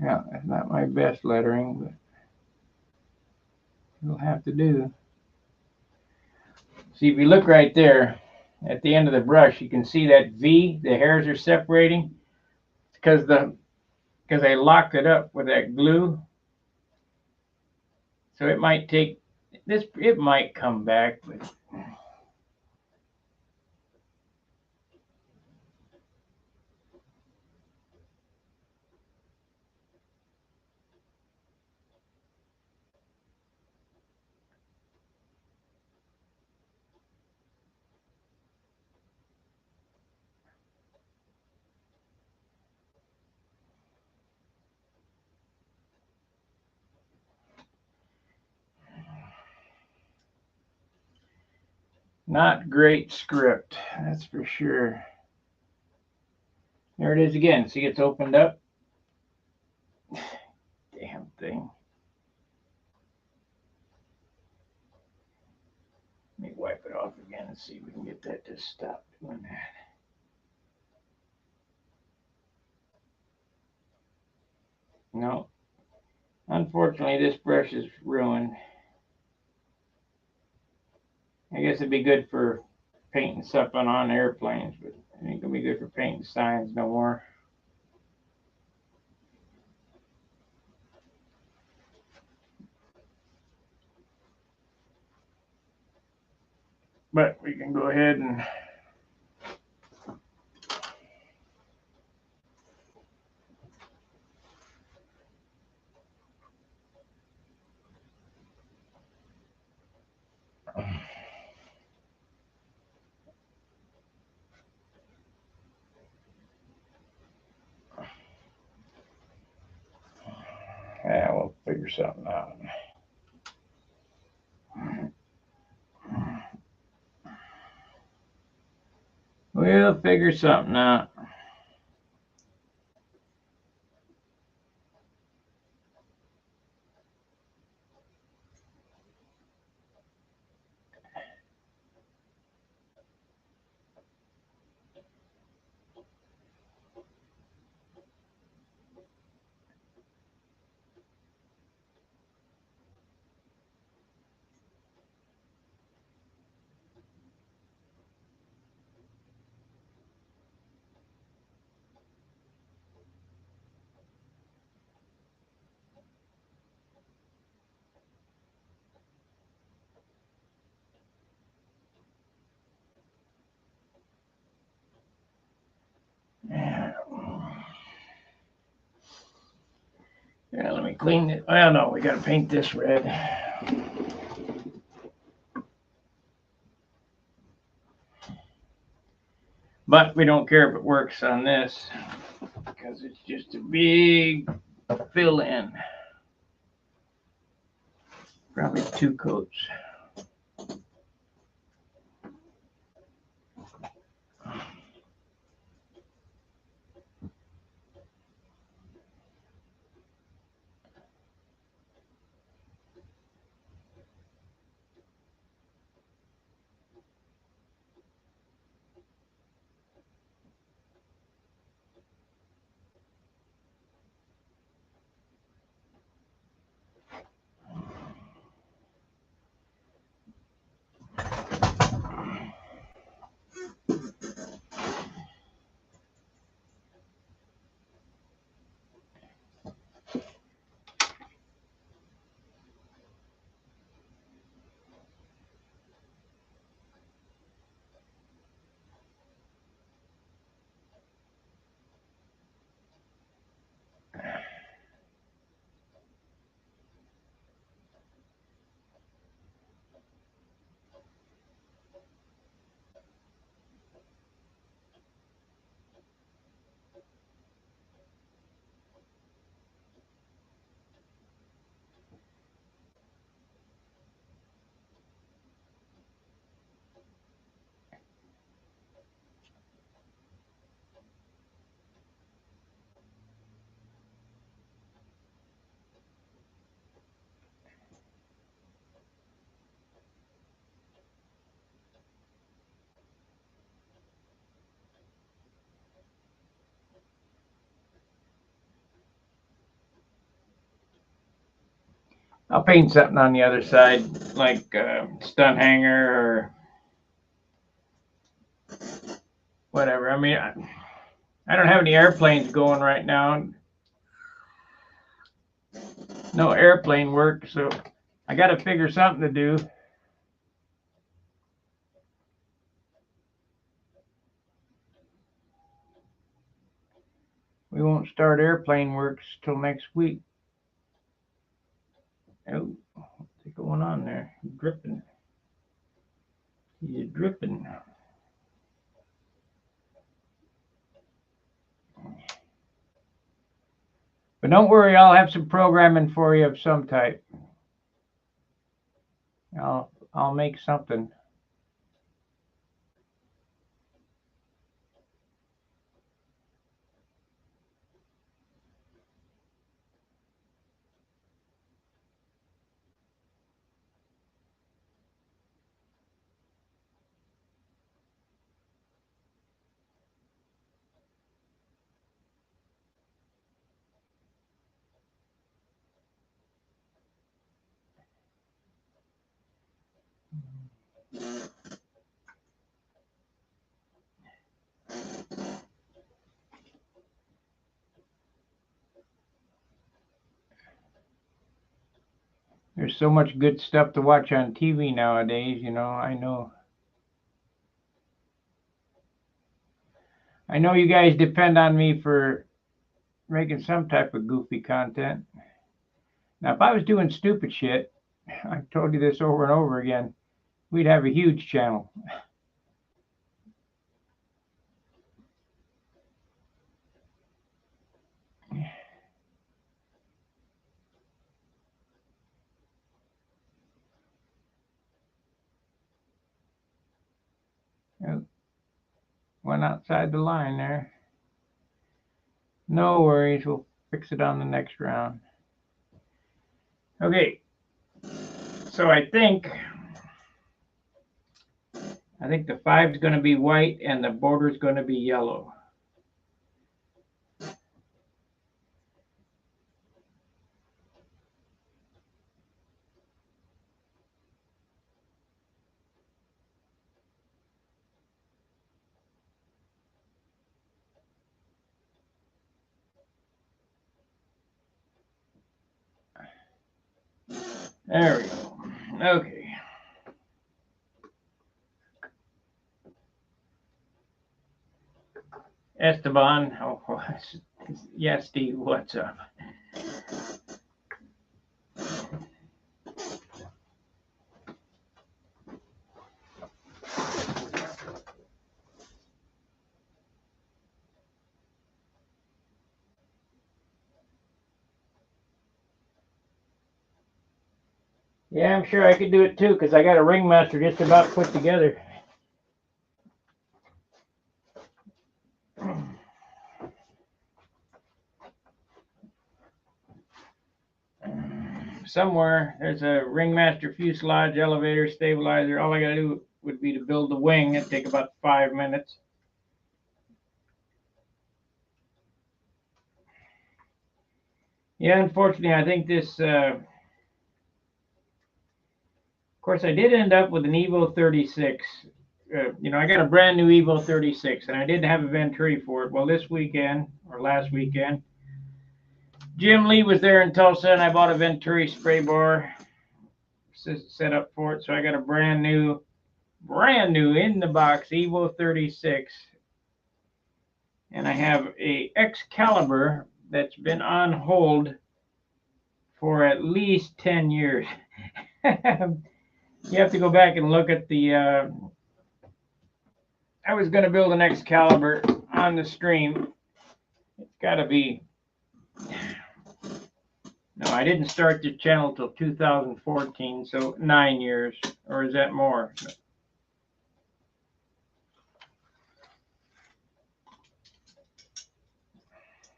Yeah, that's not my best lettering, but it'll have to do. See, if you look right there at the end of the brush, you can see that V, the hairs are separating. It's because I locked it up with that glue. So it might take this, it might come back, but not great script, that's for sure. There it is again. See, it's opened up. Damn thing. Let me wipe it off again and see if we can get that to stop doing that. No. Unfortunately, this brush is ruined. I guess it'd be good for painting something on airplanes, but it ain't gonna be good for painting signs no more. But we can go ahead and yeah, we'll figure something out. We'll figure something out. Yeah. Yeah, let me clean it. Well, no, we gotta paint this red. But we don't care if it works on this because it's just a big fill in. Probably 2 coats. I'll paint something on the other side, like stunt hanger or whatever. I mean, I don't have any airplanes going right now. No airplane work, so I got to figure something to do. We won't start airplane works till next week. Oh, what's going on there? He's dripping. He's dripping. But don't worry, I'll have some programming for you of some type. I'll make something. There's so much good stuff to watch on TV nowadays, I know. I know you guys depend on me for making some type of goofy content. Now, if I was doing stupid shit, I've told you this over and over again, we'd have a huge channel. Went outside the line there. No worries, we'll fix it on the next round. Okay, so I think the 5 is going to be white and the border is going to be yellow. There we go. Okay. Esteban, yeah, Steve, what's up? Yeah, I'm sure I could do it too, because I got a ringmaster just about put together. Somewhere there's a ringmaster fuselage, elevator, stabilizer. All I gotta do would be to build the wing. It'd take about 5 minutes. Yeah, unfortunately, I think this. Of course, I did end up with an Evo 36. I got a brand new Evo 36, and I didn't have a Venturi for it. Well, this weekend or last weekend, Jim Lee was there in Tulsa, and I bought a Venturi spray bar set up for it. So I got a brand new in the box Evo 36, and I have a Excalibur that's been on hold for at least 10 years. You have to go back and look at the. I was going to build an Excalibur on the stream. It's got to be. No, I didn't start the channel till 2014, so 9 years, or is that more?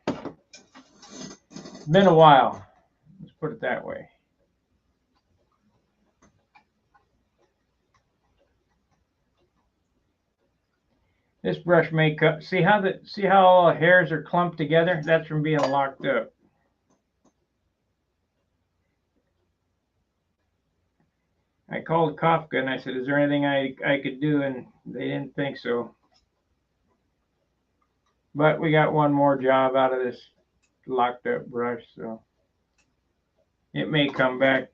It's been a while. Let's put it that way. This brush may cut. See how all the hairs are clumped together? That's from being locked up. I called Kafka and I said, "Is there anything I could do?" And they didn't think so. But we got one more job out of this locked up brush, so it may come back.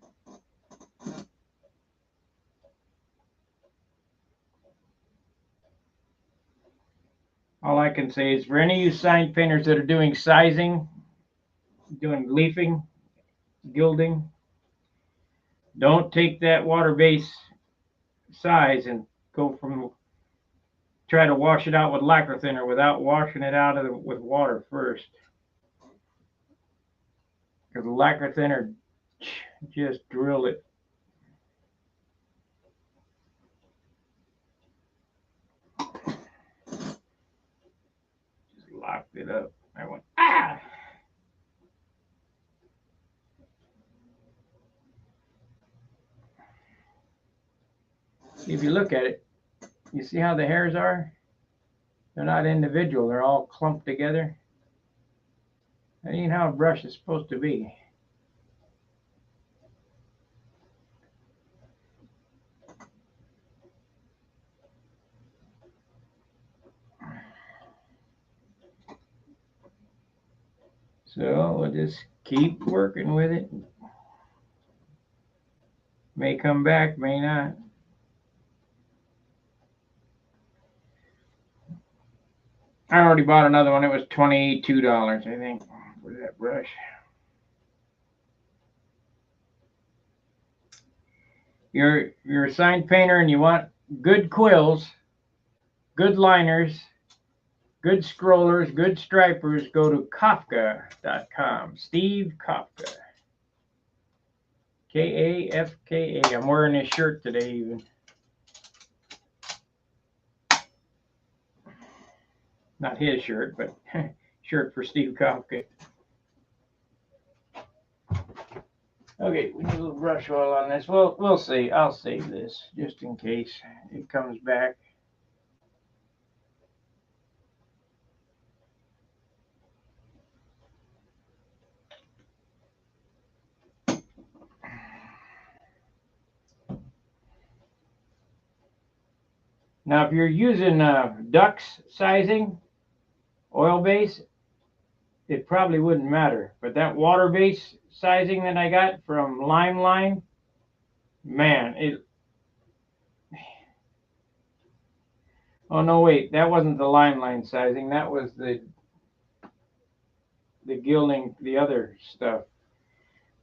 All I can say is for any of you sign painters that are doing sizing, doing leafing, gilding, don't take that water base size and try to wash it out with lacquer thinner without washing it out with water first. Because the lacquer thinner just drill it. Just locked it up. I went, ah! If you look at it, you see how the hairs are? They're not individual. They're all clumped together. That ain't how a brush is supposed to be. So we'll just keep working with it. May come back, may not. I already bought another one. It was $22, I think, for that brush. You're a sign painter and you want good quills, good liners, good scrollers, good stripers, go to Kafka.com. Steve Kafka. Kafka. I'm wearing his shirt today even. Not his shirt, but shirt for Steve Kafka. Okay, we need a little brush oil on this. Well, we'll see. I'll save this just in case it comes back. Now, if you're using Dux sizing, oil base, it probably wouldn't matter. But that water base sizing that I got from Limeline, man, it. Oh no, wait, that wasn't the Limeline sizing. That was the gilding, the other stuff.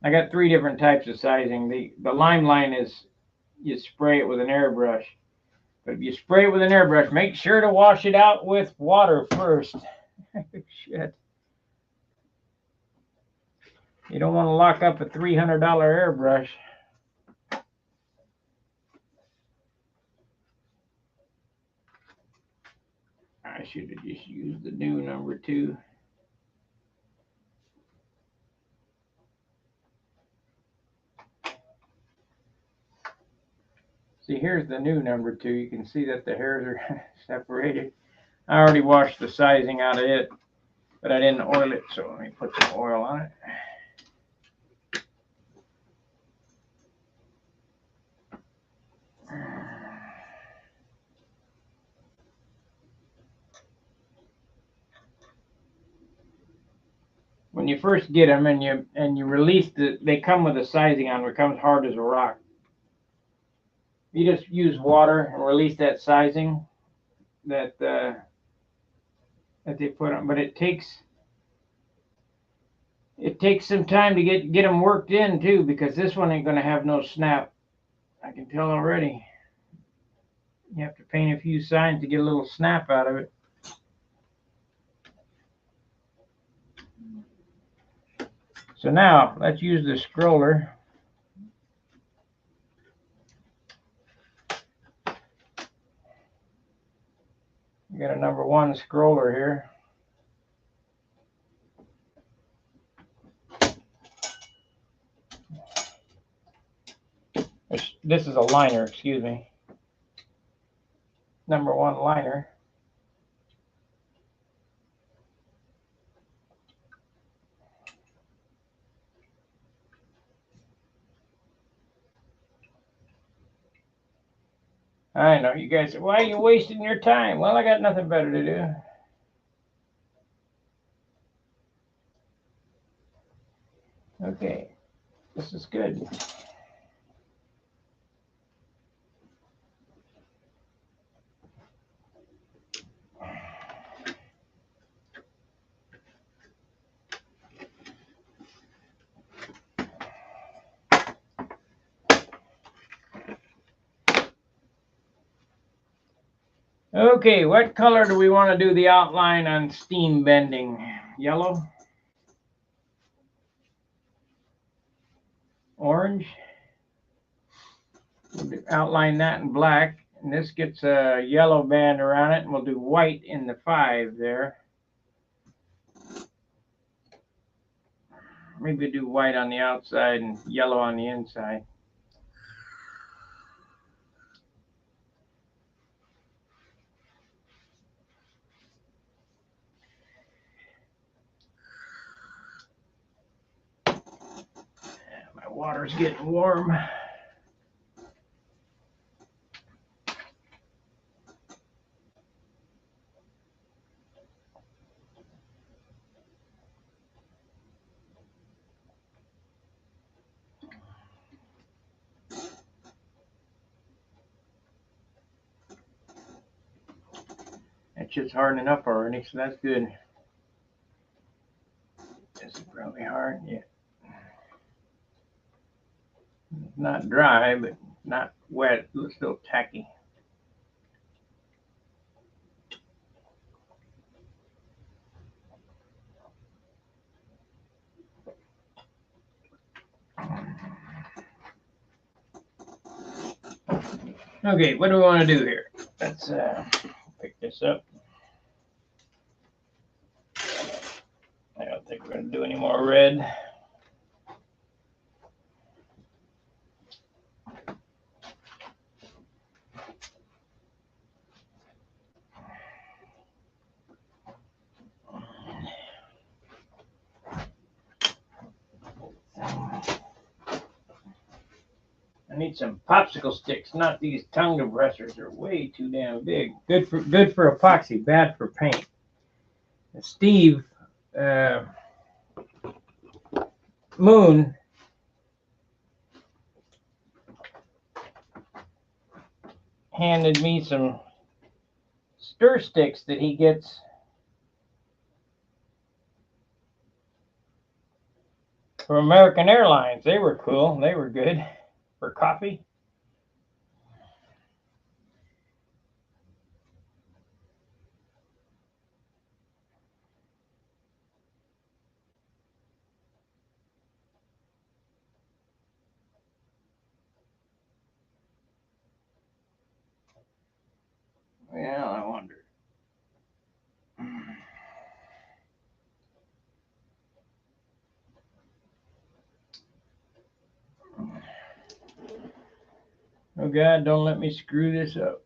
I got 3 different types of sizing. The Limeline is you spray it with an airbrush. But if you spray it with an airbrush, make sure to wash it out with water first. Shit. You don't want to lock up a $300 airbrush. I should have just used the new number 2. See, here's the new number 2. You can see that the hairs are separated. I already washed the sizing out of it, but I didn't oil it, so let me put some oil on it. When you first get them and you release they come with a sizing on it. It comes hard as a rock. You just use water and release that sizing that they put on, but it takes some time to get them worked in too, because this one ain't gonna have no snap. I can tell already. You have to paint a few signs to get a little snap out of it. So now let's use the scroller. We got a number 1 scroller here. This is a liner, excuse me. Number 1 liner. I know you guys say, why are you wasting your time? Well, I got nothing better to do. Okay, this is good. Okay, what color do we want to do the outline on steam bending? Yellow? Orange? We'll outline that in black. And this gets a yellow band around it, and we'll do white in the 5 there. Maybe do white on the outside and yellow on the inside. My water's getting warm. just hardening up already, so that's good. This is probably hard, yeah. It's not dry, but not wet. It's still tacky. Okay, what do we want to do here? Let's pick this up. I don't think we're going to do any more red. I need some popsicle sticks, not these tongue depressors. They're way too damn big. Good for epoxy, bad for paint. And Steve Moon handed me some stir sticks that he gets from American Airlines. They were cool. They were good for coffee. Yeah, I wonder. Oh God, don't let me screw this up.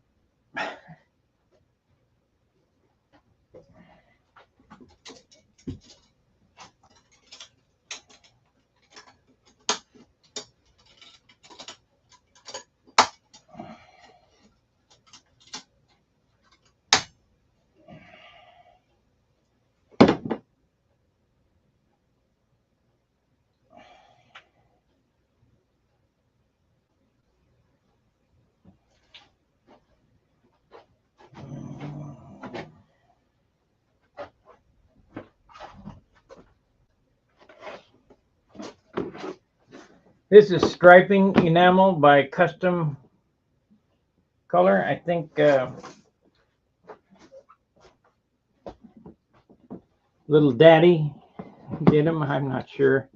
This is striping enamel by Custom Color. I think Little Daddy did them. I'm not sure.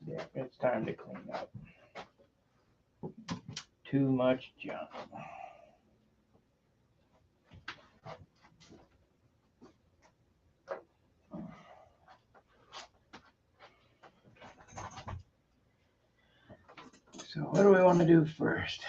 Yeah, it's time to clean up. Too much junk. So what do we want to do first?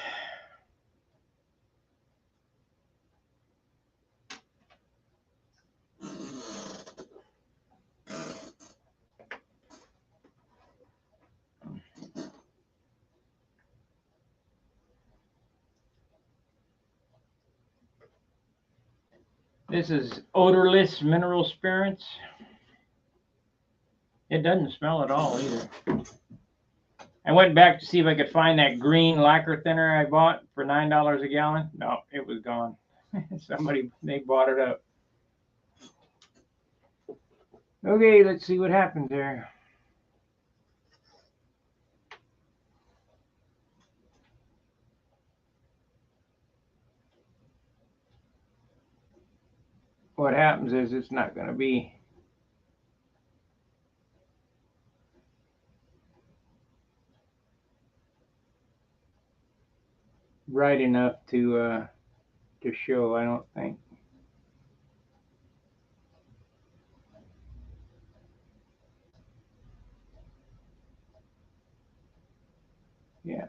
This is odorless mineral spirits. It doesn't smell at all either. I went back to see if I could find that green lacquer thinner I bought for $9 a gallon. No, it was gone. They bought it up. Okay, let's see what happens there. What happens is it's not going to be bright enough to show, I don't think. Yeah.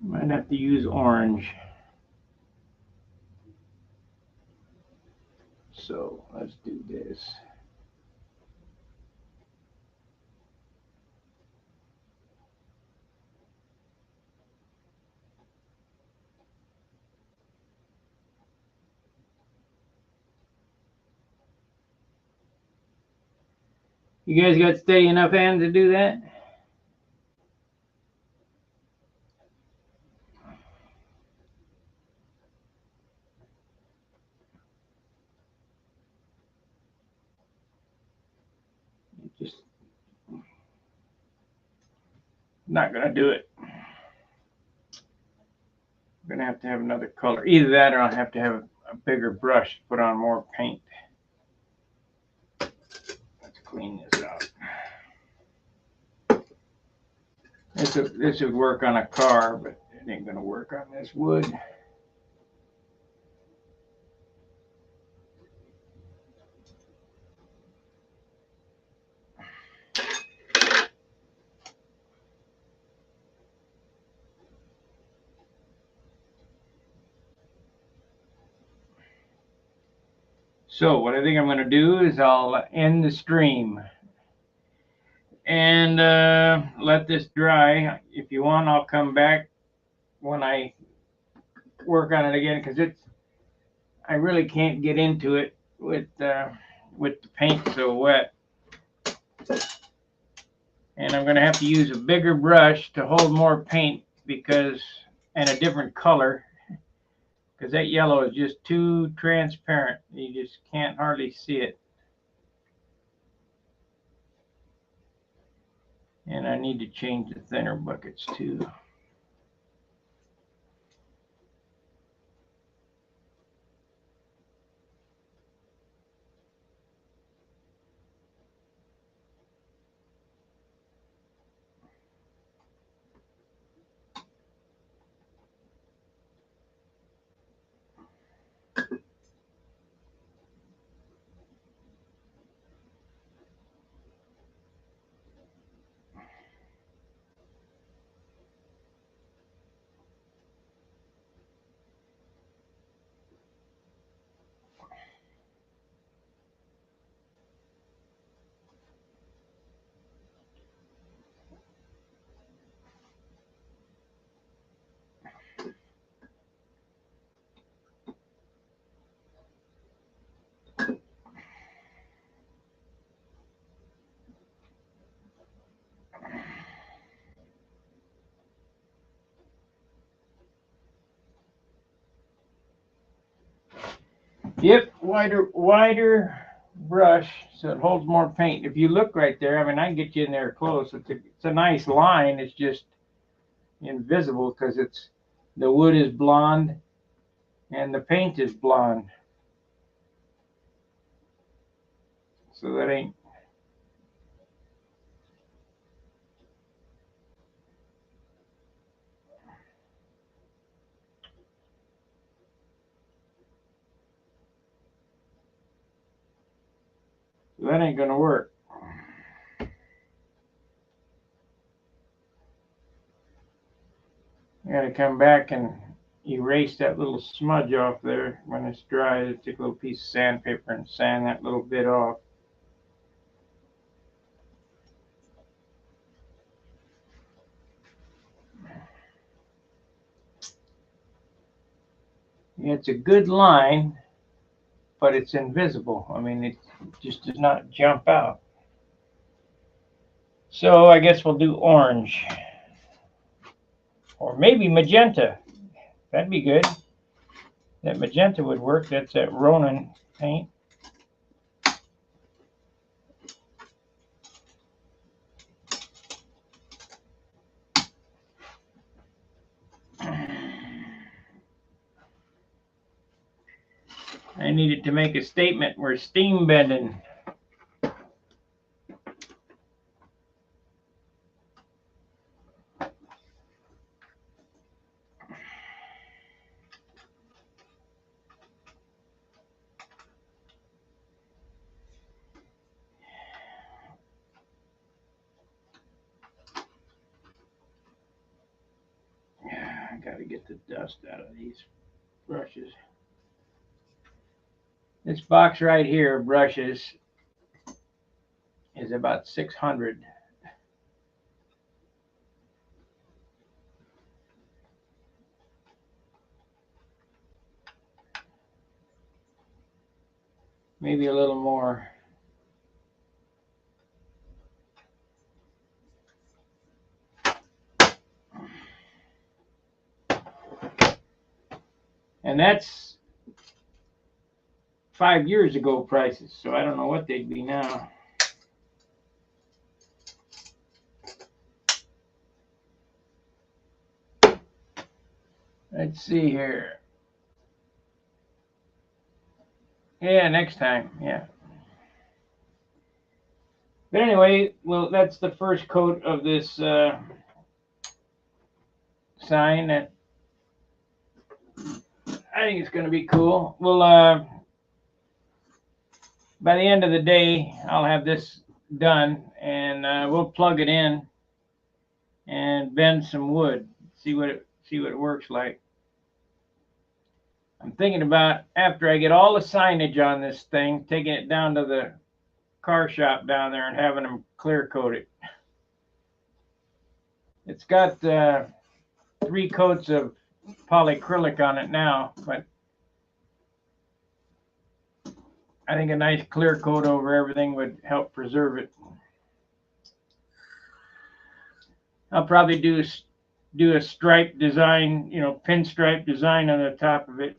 Might have to use orange. So let's do this. You guys got steady enough hands to do that? Just not gonna do it. I'm gonna have to have another color. Either that or I'll have to have a bigger brush to put on more paint. Let's clean this out. This would work on a car, but it ain't gonna work on this wood. So what I think I'm going to do is I'll end the stream and let this dry. If you want, I'll come back when I work on it again because I really can't get into it with the paint so wet. And I'm going to have to use a bigger brush to hold more paint and a different color because that yellow is just too transparent. You just can't hardly see it. And I need to change the thinner buckets too. Yep, wider brush so it holds more paint. If you look right there, I mean, I can get you in there close. It's a nice line. It's just invisible because the wood is blonde and the paint is blonde. So that ain't gonna work. I gotta come back and erase that little smudge off there when it's dry. Take a little piece of sandpaper and sand that little bit off. Yeah, it's a good line, but it's invisible. I mean, it just does not jump out. So I guess we'll do orange. Or maybe magenta. That'd be good. That magenta would work. That's that Ronin paint. I needed to make a statement. We're steam bending. I gotta get the dust out of these brushes. This box right here, brushes, is about 600. Maybe a little more. And that's 5 years ago prices, so I don't know what they'd be now. Let's see here. Yeah, next time. Yeah. But anyway, well, that's the first coat of this sign that I think it's going to be cool. Well, by the end of the day, I'll have this done, and we'll plug it in and bend some wood. See what it works like. I'm thinking about, after I get all the signage on this thing, taking it down to the car shop down there and having them clear coat it. It's got 3 coats of polyacrylic on it now, but I think a nice clear coat over everything would help preserve it. I'll probably do a stripe design, pinstripe design on the top of it.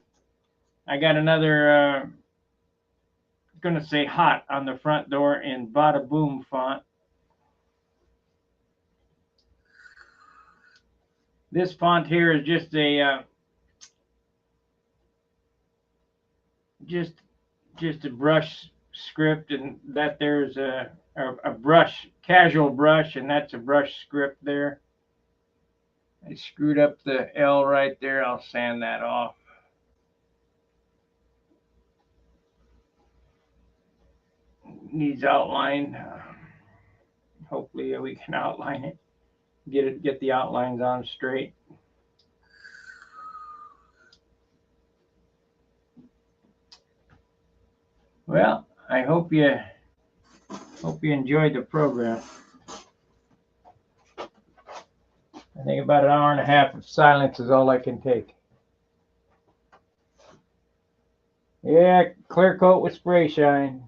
I got another, gonna say hot on the front door in Bada Boom font. This font here is just a just a brush script, and that there's a brush, casual brush, and that's a brush script there. I screwed up the L right there. I'll sand that off. Needs outline. Hopefully we can outline it. Get the outlines on straight. Well, I hope you enjoyed the program. I think about an hour and a half of silence is all I can take. Yeah, clear coat with spray shine.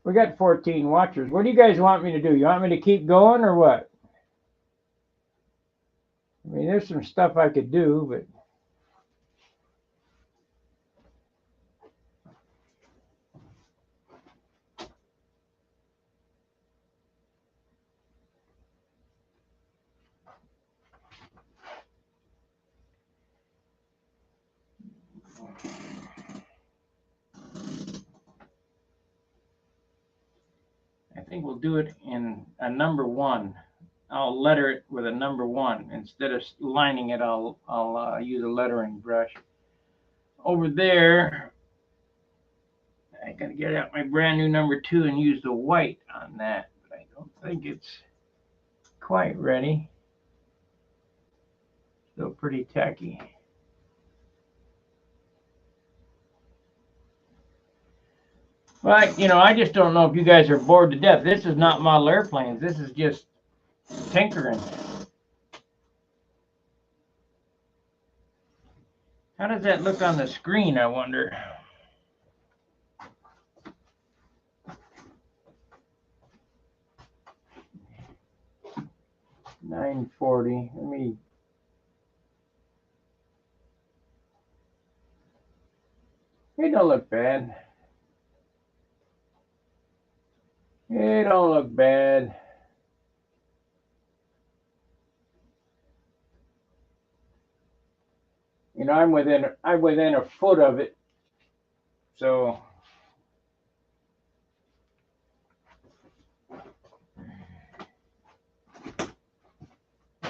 We got 14 watchers. What do you guys want me to do? You want me to keep going or what? I mean, there's some stuff I could do, but I think we'll do it in a number 1. I'll letter it with a number 1 instead of lining it. I'll use a lettering brush. Over there, I gotta get out my brand new number 2 and use the white on that, but I don't think it's quite ready. Still pretty tacky. Well, I just don't know if you guys are bored to death. This is not model airplanes. This is just tinkering. How does that look on the screen, I wonder? $940. Let me. It don't look bad. It don't look bad. I'm within a foot of it, so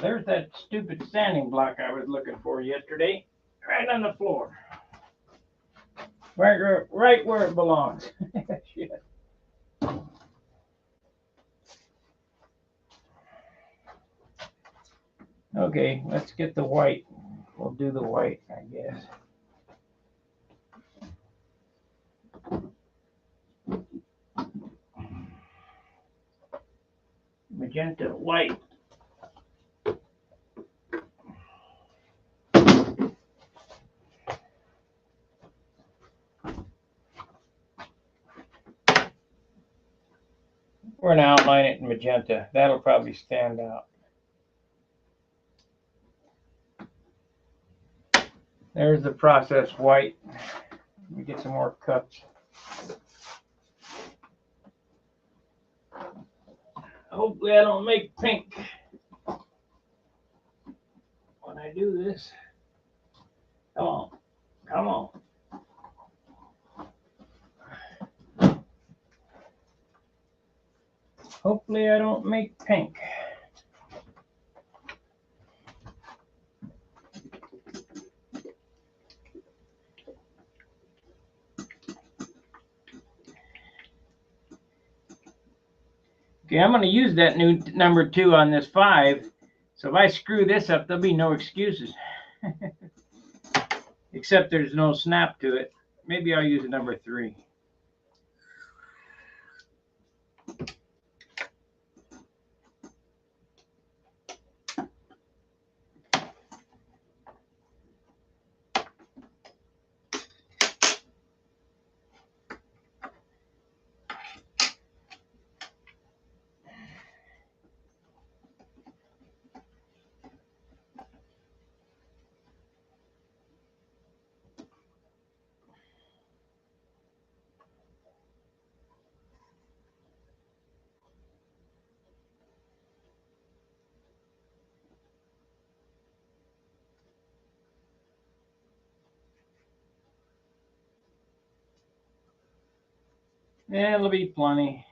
there's that stupid sanding block I was looking for yesterday, right on the floor, right where it belongs. Shit. Okay, let's get the white. We'll do the white, I guess. Magenta, white. We're going to outline it in magenta. That'll probably stand out. There's the processed white. Let me get some more cups. Hopefully I don't make pink when I do this. Come on, come on. Hopefully I don't make pink. Okay, I'm going to use that new number 2 on this 5. So if I screw this up, there'll be no excuses. Except there's no snap to it. Maybe I'll use a number 3. Yeah, it'll be plenty.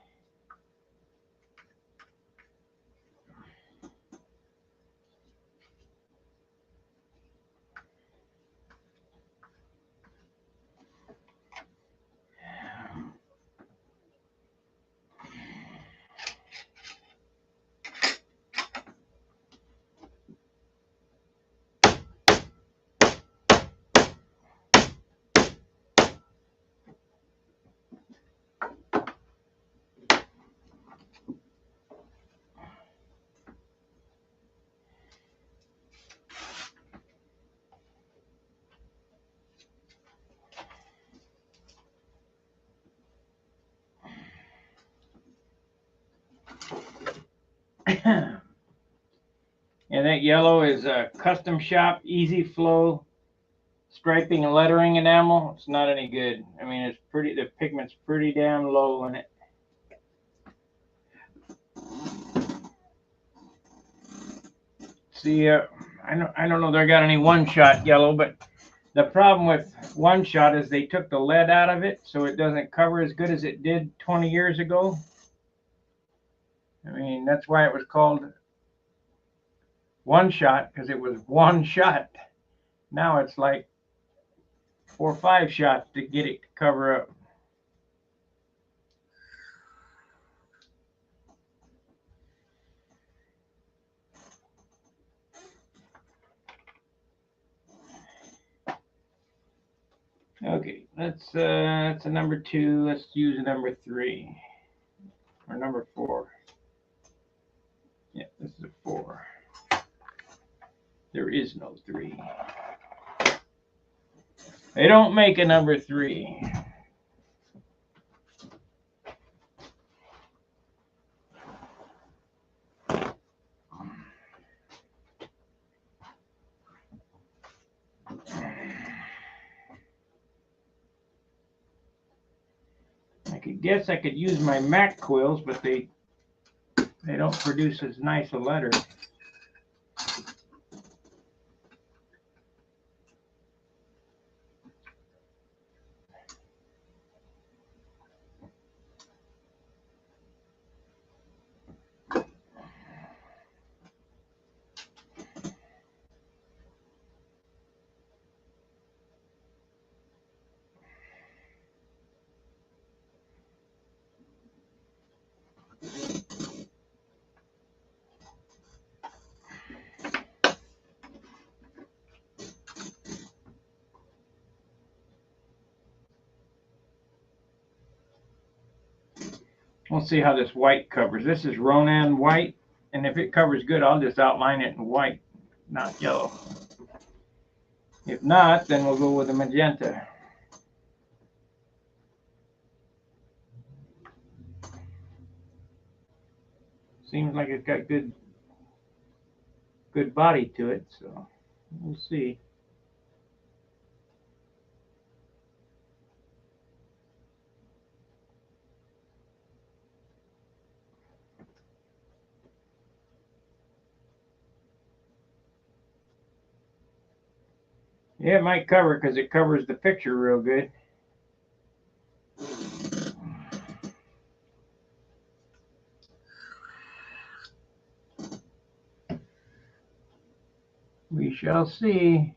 And that yellow is a Custom Shop Easy Flow striping and lettering enamel. It's not any good. I mean, it's pretty. The pigment's pretty damn low in it. See, I don't know if they got any one-shot yellow, but the problem with one-shot is they took the lead out of it, so it doesn't cover as good as it did 20 years ago. I mean, that's why it was called one-shot, because it was one shot. Now it's like 4 or 5 shots to get it to cover up. Okay, that's a number 2. Let's use a number 3 or number 4. Yeah, this is a 4. There is no 3. They don't make a number 3. I could guess I could use my Mac quills, but they don't produce as nice a letter. We'll see how this white covers. This is Ronan white, and if it covers good, I'll just outline it in white, not yellow. If not, then we'll go with the magenta. Seems like it's got good body to it, so we'll see. Yeah, it might cover because it covers the picture real good. We shall see.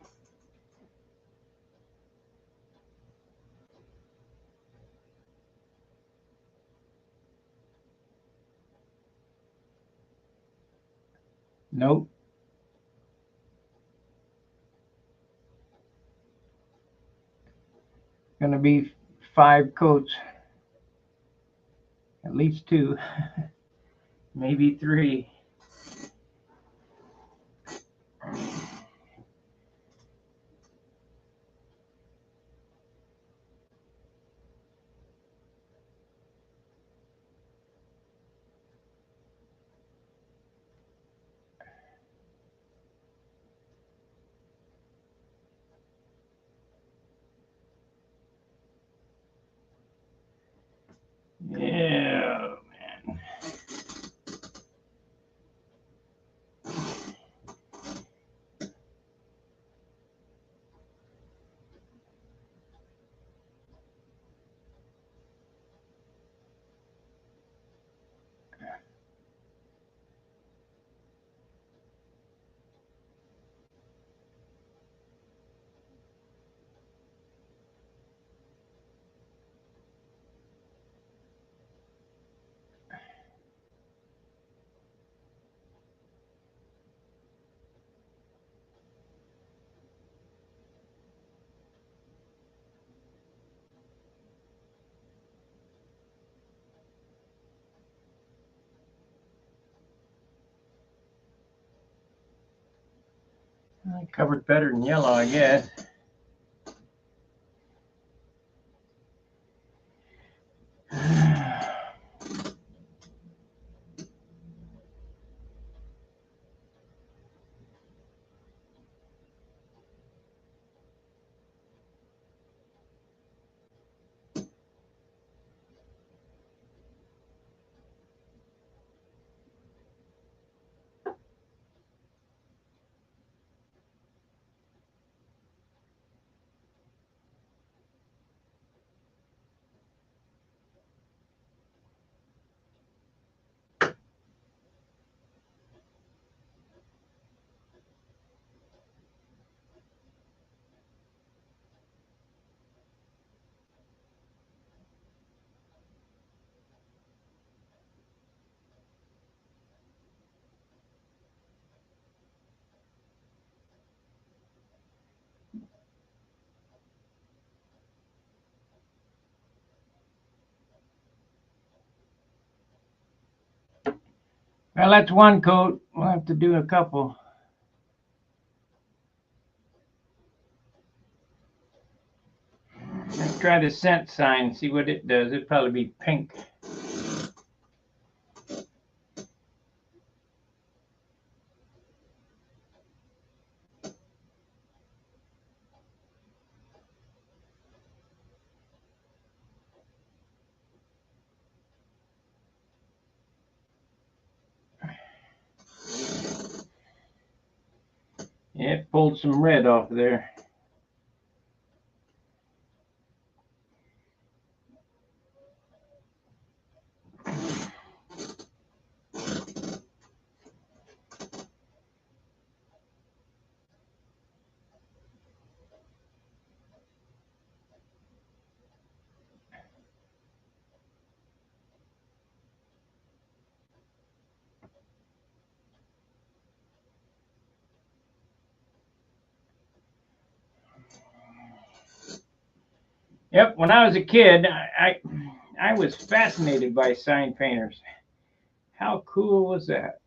Nope. Gonna be 5 coats. At least 2. Maybe 3. Yeah, man. I covered better than yellow, I guess. Well, that's 1 coat. We'll have to do a couple. Let's try the scent sign, see what it does. It'd probably be pink. Yeah, it pulled some red off there. Yep, when I was a kid, I was fascinated by sign painters. How cool was that?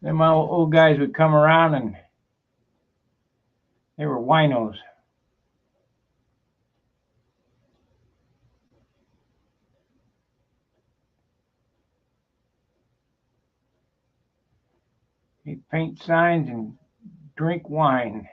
Then my old guys would come around and they were winos. He'd paint signs and drink wine.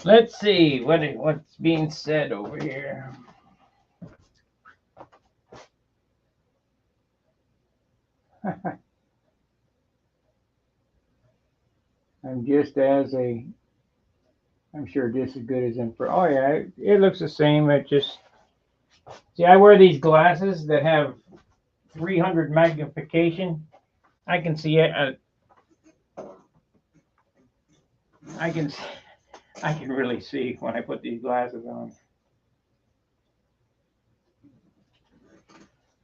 Let's see what's being said over here. I'm just as a. I'm sure just as good as in for. Oh yeah, it looks the same. It just see. I wear these glasses that have 300 magnification. I can see it. I can. I can really see when I put these glasses on.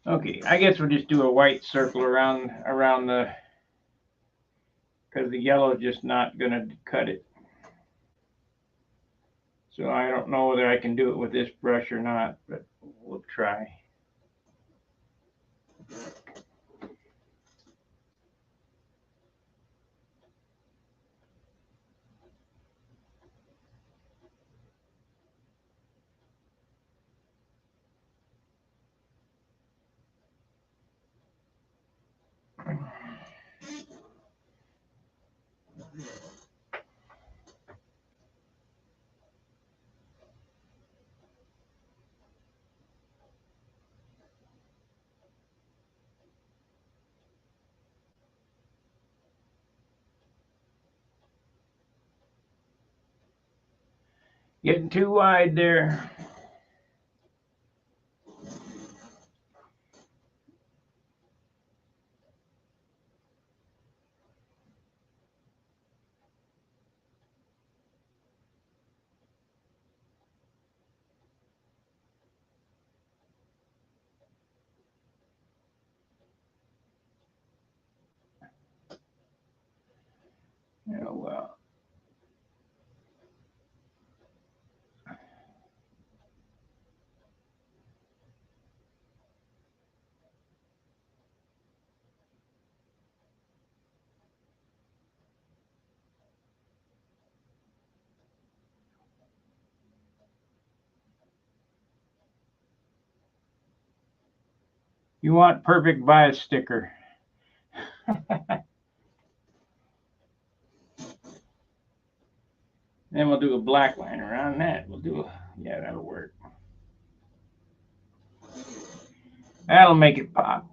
Okay, I guess we'll just do a white circle around the, because the yellow is just not gonna cut it. So I don't know whether I can do it with this brush or not, but we'll try. Getting too wide there. Oh well. You want perfect bias sticker. Then we'll do a black line around that. We'll do yeah, that'll work. That'll make it pop.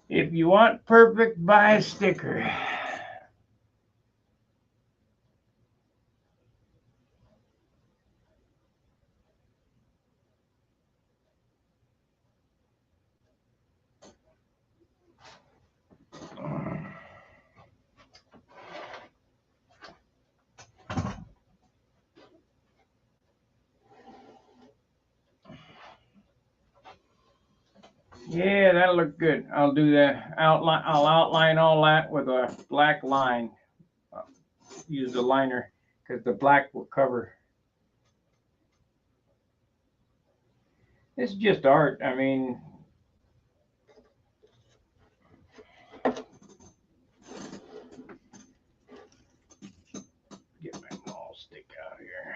If you want perfect, buy a sticker. Yeah, that'll look good. I'll do the outline. I'll outline all that with a black line. Use the liner because the black will cover. It's just art. I mean, get my ball stick out here.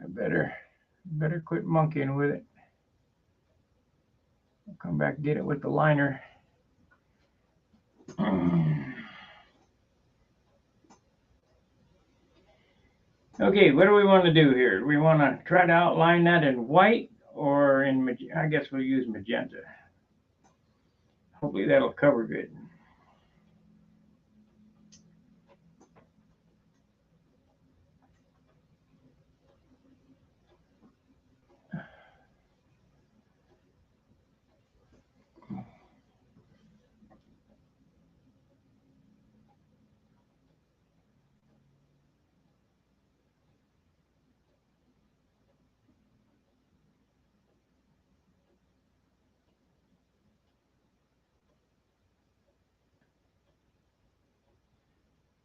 I better quit monkeying with it. I'll come back and get it with the liner. Okay, what do we want to do here? Do we want to try to outline that in white or in magenta? I guess we'll use magenta. Hopefully that'll cover good.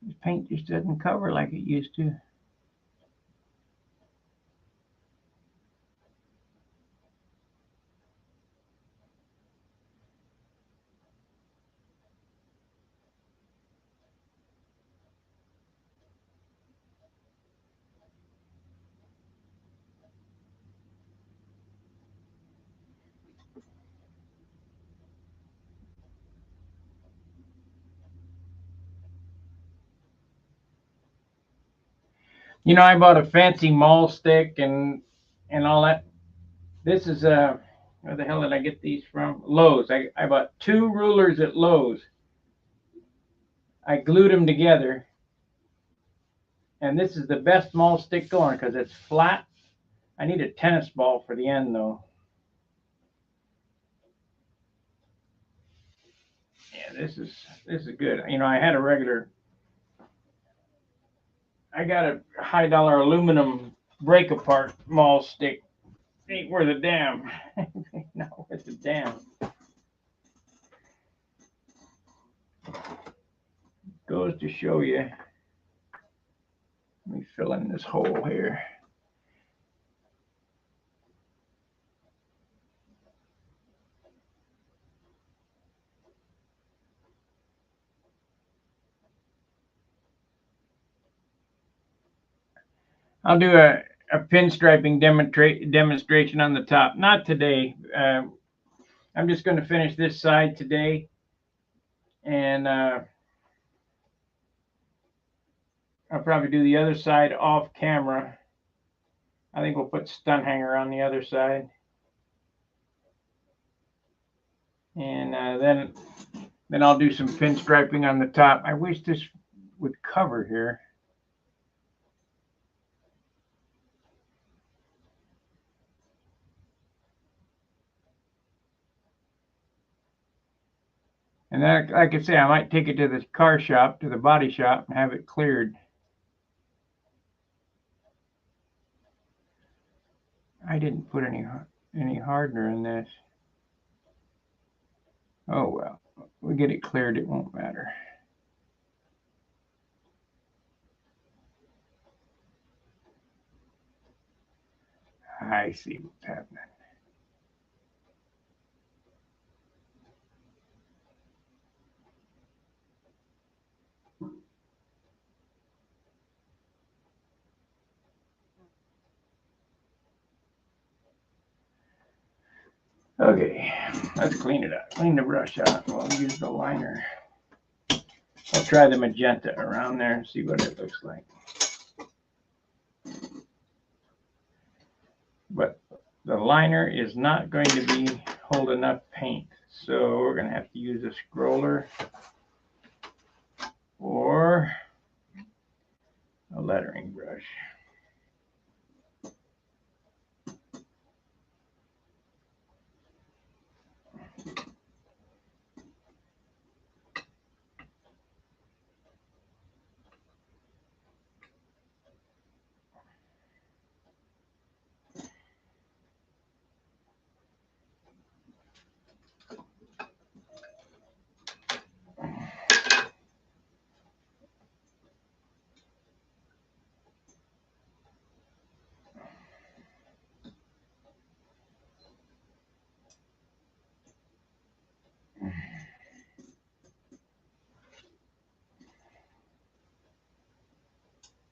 This paint just doesn't cover like it used to. You know, I bought a fancy maul stick and all that. This is where the hell did I get these from? Lowe's. I bought 2 rulers at Lowe's. I glued them together, and this is the best maul stick going because it's flat. I need a tennis ball for the end though. Yeah, this is good. You know, I had a regular. I got a high dollar aluminum break apart maul stick. Ain't worth a damn. Not worth a damn. Goes to show you. Let me fill in this hole here. I'll do a pinstriping demonstration on the top. Not today. I'm just going to finish this side today, and I'll probably do the other side off camera. I think we'll put stunt hanger on the other side, and then I'll do some pinstriping on the top. I wish this would cover here. And then, like I say, I might take it to the car shop, to the body shop, and have it cleared. I didn't put any hardener in this. Oh well, we get it cleared, it won't matter. I see what's happening. Okay, let's clean it up. Clean the brush out. We'll use the liner. I'll try the magenta around there and see what it looks like. But the liner is not going to be holding up paint, so we're going to have to use a scroller or a lettering brush.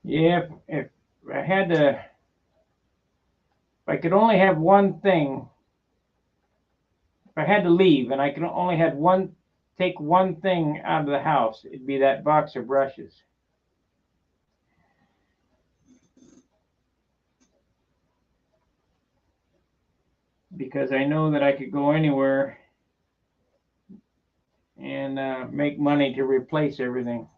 Yeah, if I had to If I could only have one thing, if I had to leave and I could only take one thing out of the house, it'd be that box of brushes. Because I know that I could go anywhere and make money to replace everything.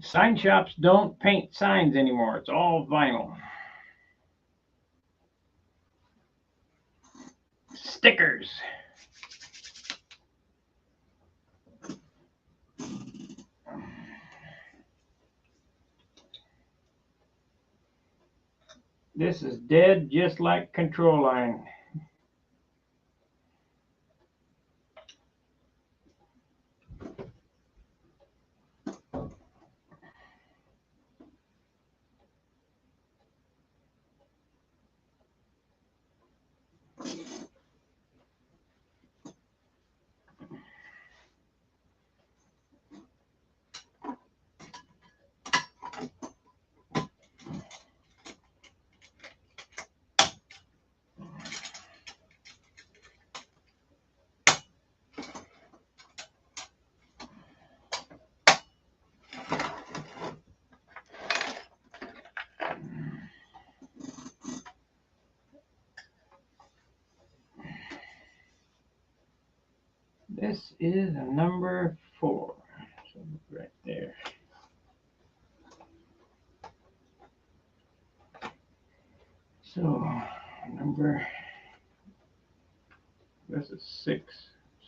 Sign shops don't paint signs anymore. It's all vinyl. Stickers. This is dead just like Control Line. This is a number 4. So right there. So this is 6.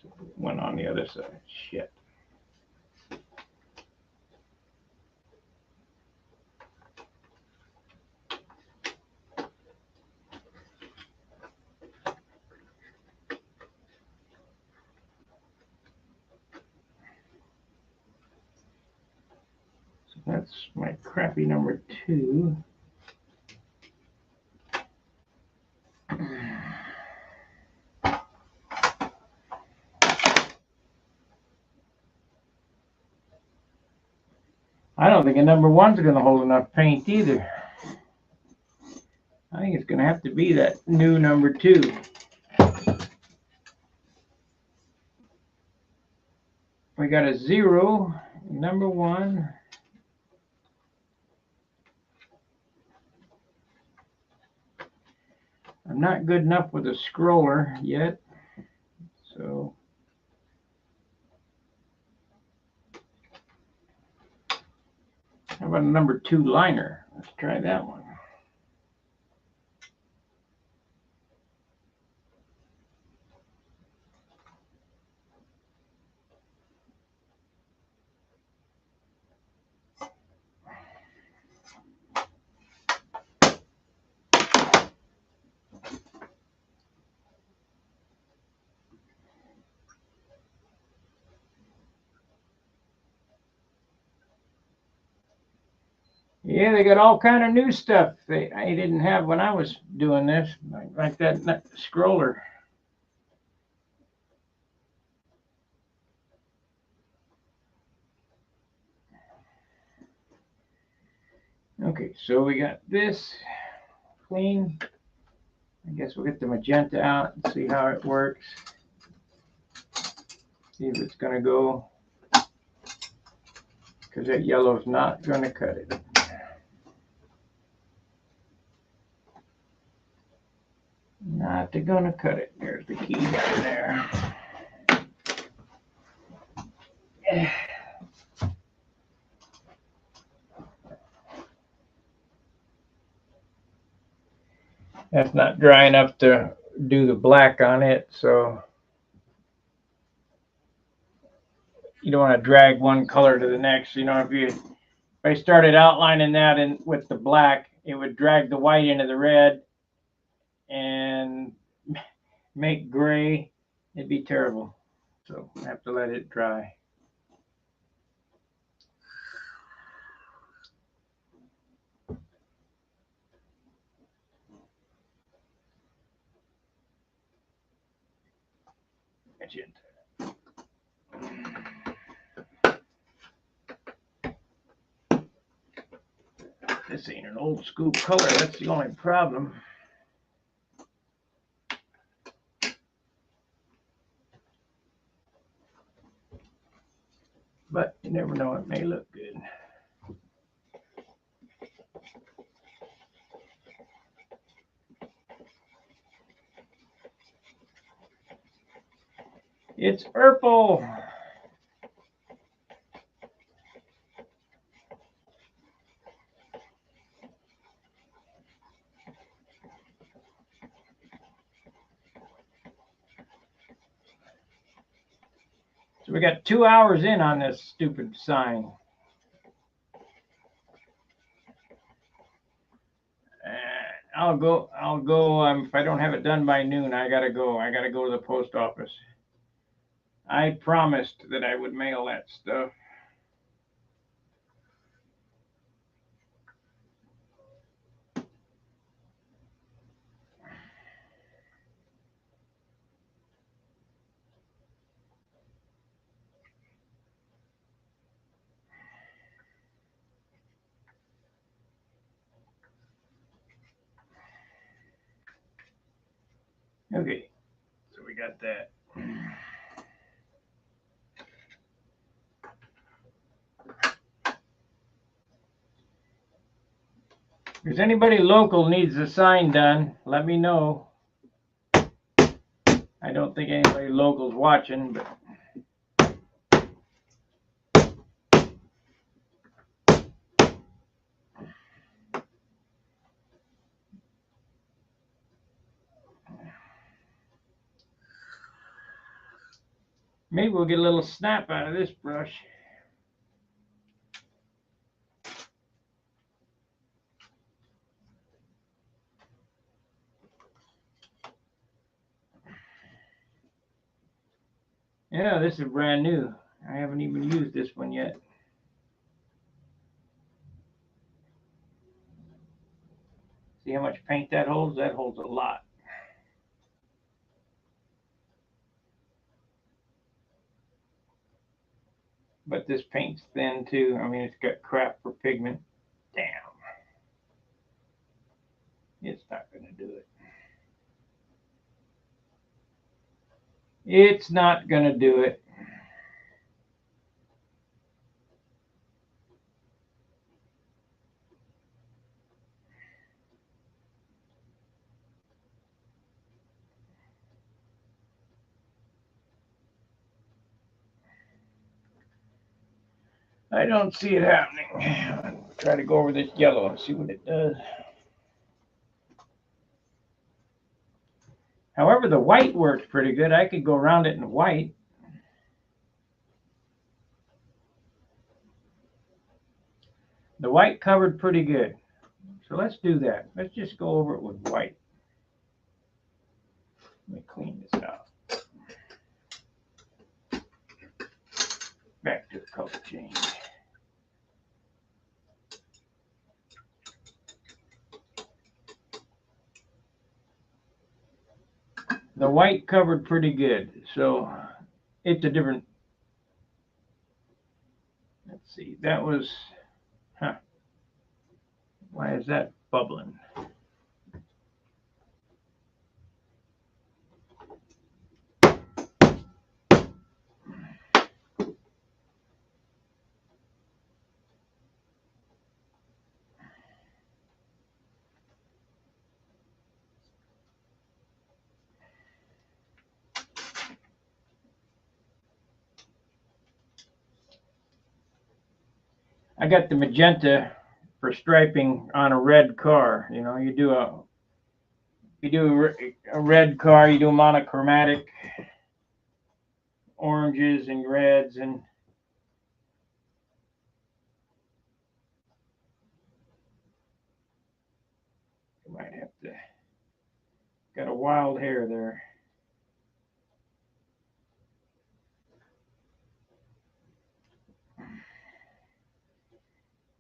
So one on the other side. Shit. So that's my crappy number 2. I don't think a number 1's going to hold enough paint either. I think it's going to have to be that new number 2. We got a 0, number 1. I'm not good enough with a scroller yet, so how about a number 2 liner? Let's try that one. Yeah, they got all kind of new stuff I didn't have when I was doing this, like that scroller. Okay, so we got this clean. I guess we'll get the magenta out and see how it works. See if it's going to go, because that yellow is not going to cut it. Not going to cut it. There's the key right there. That's not dry enough to do the black on it, so you don't want to drag one color to the next. You know, if I started outlining that in with the black, it would drag the white into the red and make gray. It'd be terrible. So I have to let it dry. This ain't an old school color. That's the only problem. But you never know, it may look good. It's purple. So we got 2 hours in on this stupid sign. I'll go. If I don't have it done by noon, I gotta go. I gotta go to the post office. I promised that I would mail that stuff. Okay, so we got that. If there's anybody local needs the sign done, let me know. I don't think anybody local's watching, but maybe we'll get a little snap out of this brush. Yeah, this is brand new. I haven't even used this one yet. See how much paint that holds? That holds a lot. But this paint's thin too. I mean, it's got crap for pigment. Damn. It's not going to do it. It's not going to do it. I don't see it happening. I'll try to go over this yellow and see what it does. However, the white works pretty good. I could go around it in white. The white covered pretty good. So let's do that. Let's just go over it with white. Let me clean this out. Back to the color change. The white covered pretty good. So it's a different, let's see, that was, why is that bubbling? I got the magenta for striping on a red car. You know, you do you do a red car, you do monochromatic, oranges and reds, and you might have to, got a wild hair there.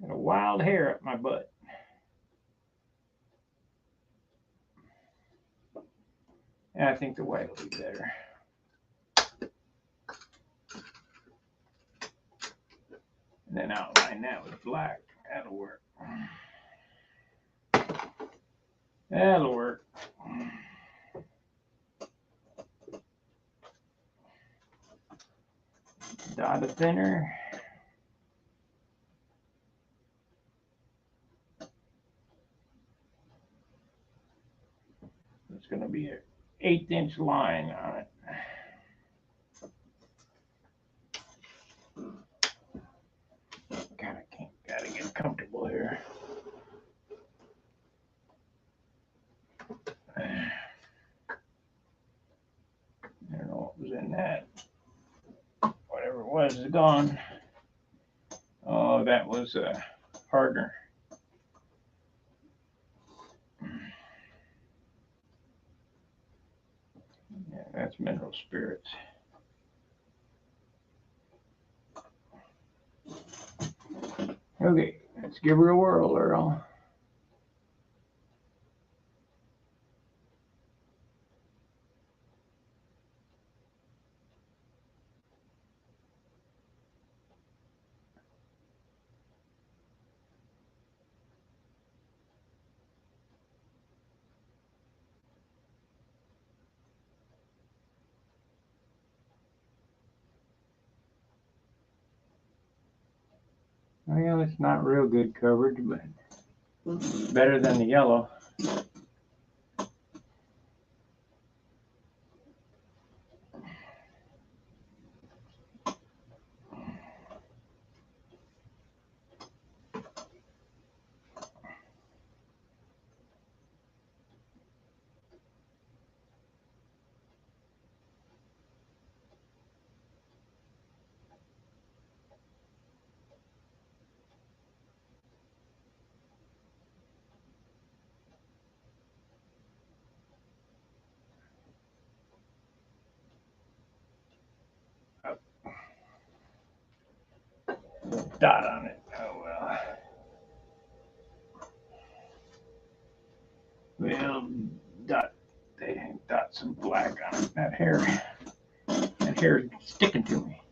Got a wild hair up my butt. And I think the white will be better. And then outline that with black. That'll work. That'll work. Dot of thinner. It's going to be an 1/8 line on it. Gotta get comfortable here. I don't know what was in that. Whatever it was is gone. Oh, that was hardener. Yeah, that's mineral spirits. Okay, let's give her a whirl, Earl. Well, it's not real good coverage, but better than the yellow. Dot on it. Oh well. Well, dot some black on it. That hair is sticking to me.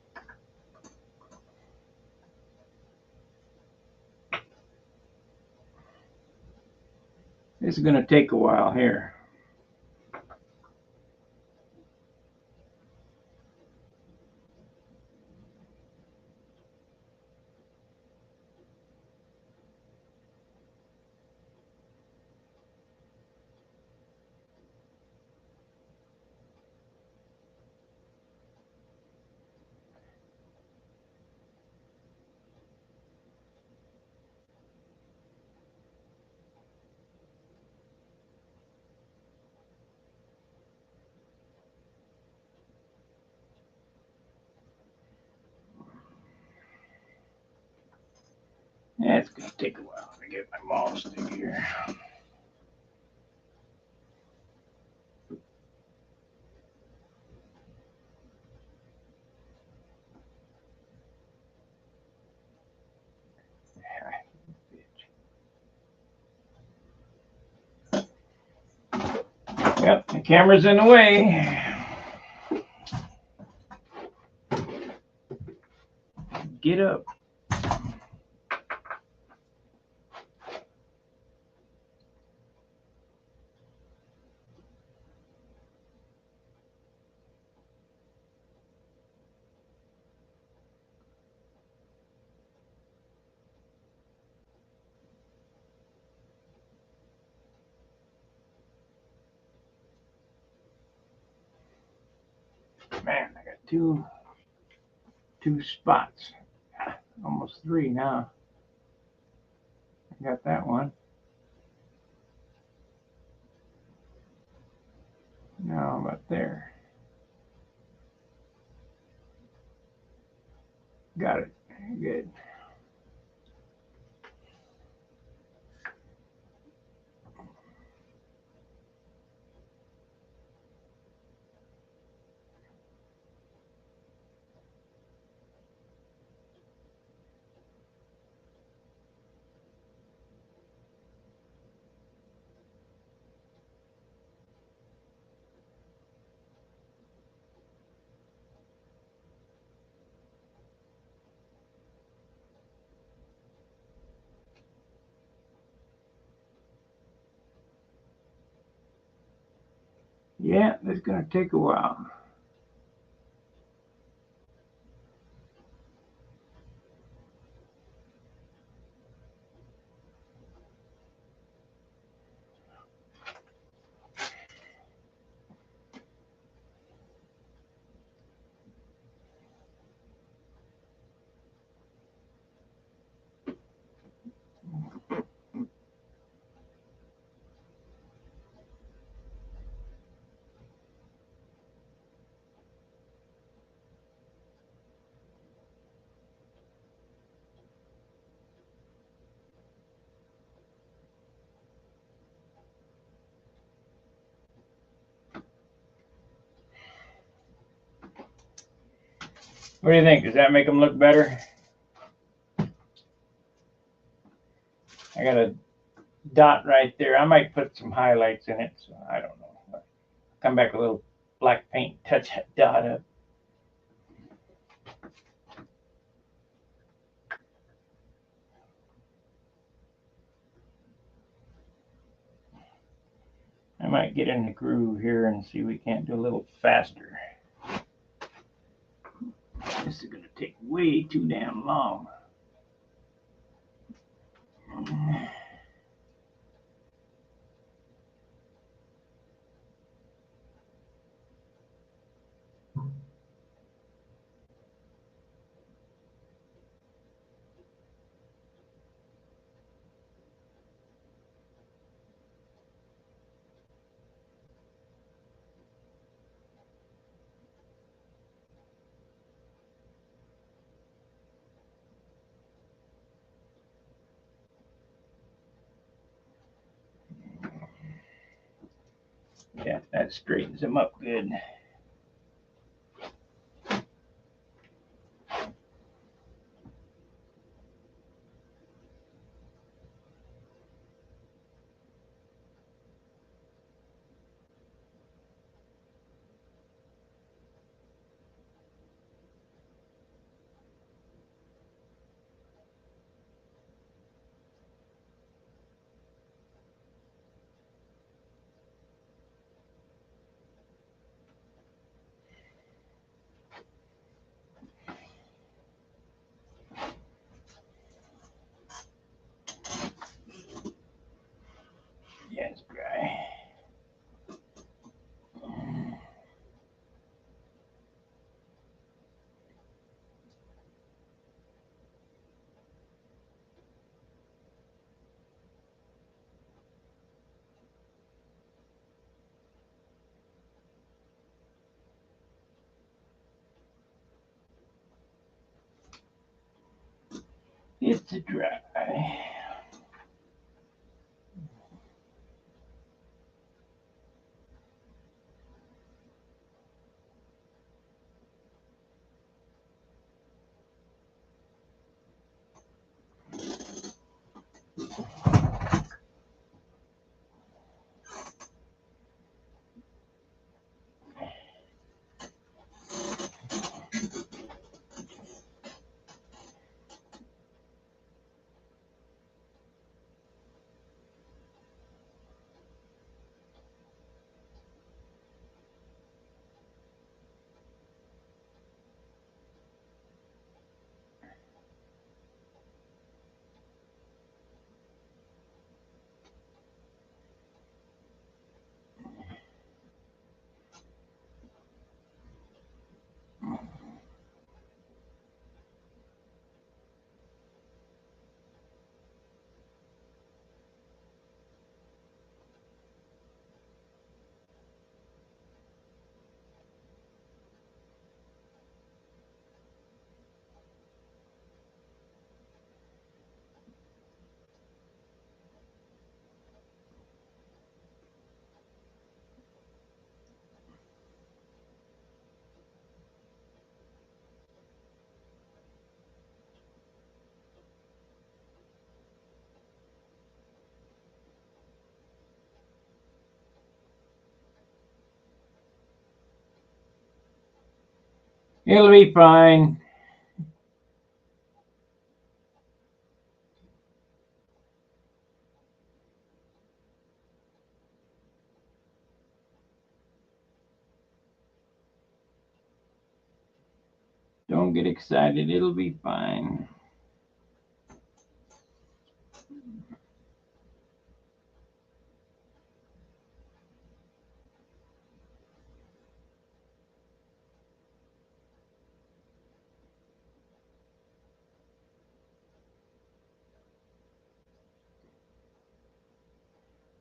This is gonna take a while here. Yeah, it's gonna take a while to get my ball stick here. Yep, the camera's in the way. Get up. Man, I got two spots. Almost 3 now. I got that one. How about there? Got it. Good. Yeah, it's going to take a while. What do you think? Does that make them look better? I got a dot right there. I might put some highlights in it, so I don't know. Come back with a little black paint, touch that dot up. I might get in the groove here and see if we can't do a little faster. This is going to take way too damn long. Yeah, that straightens them up good. Yeah, it's dry. It's dry. It'll be fine. Don't get excited. It'll be fine.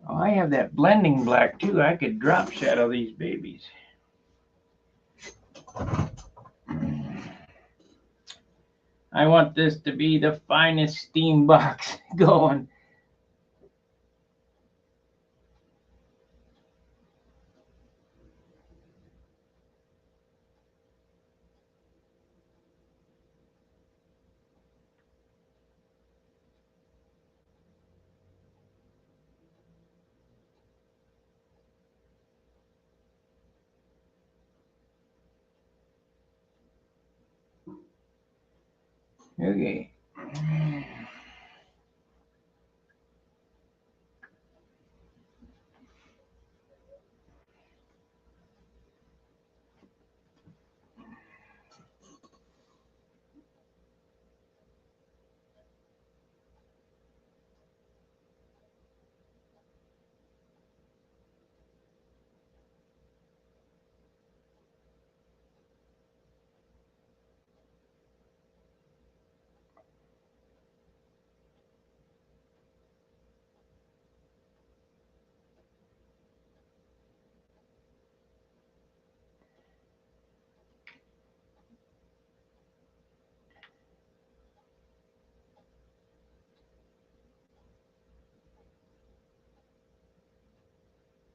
Oh, I have that blending black too. I could drop shadow these babies. I want this to be the finest steam box going. Okay.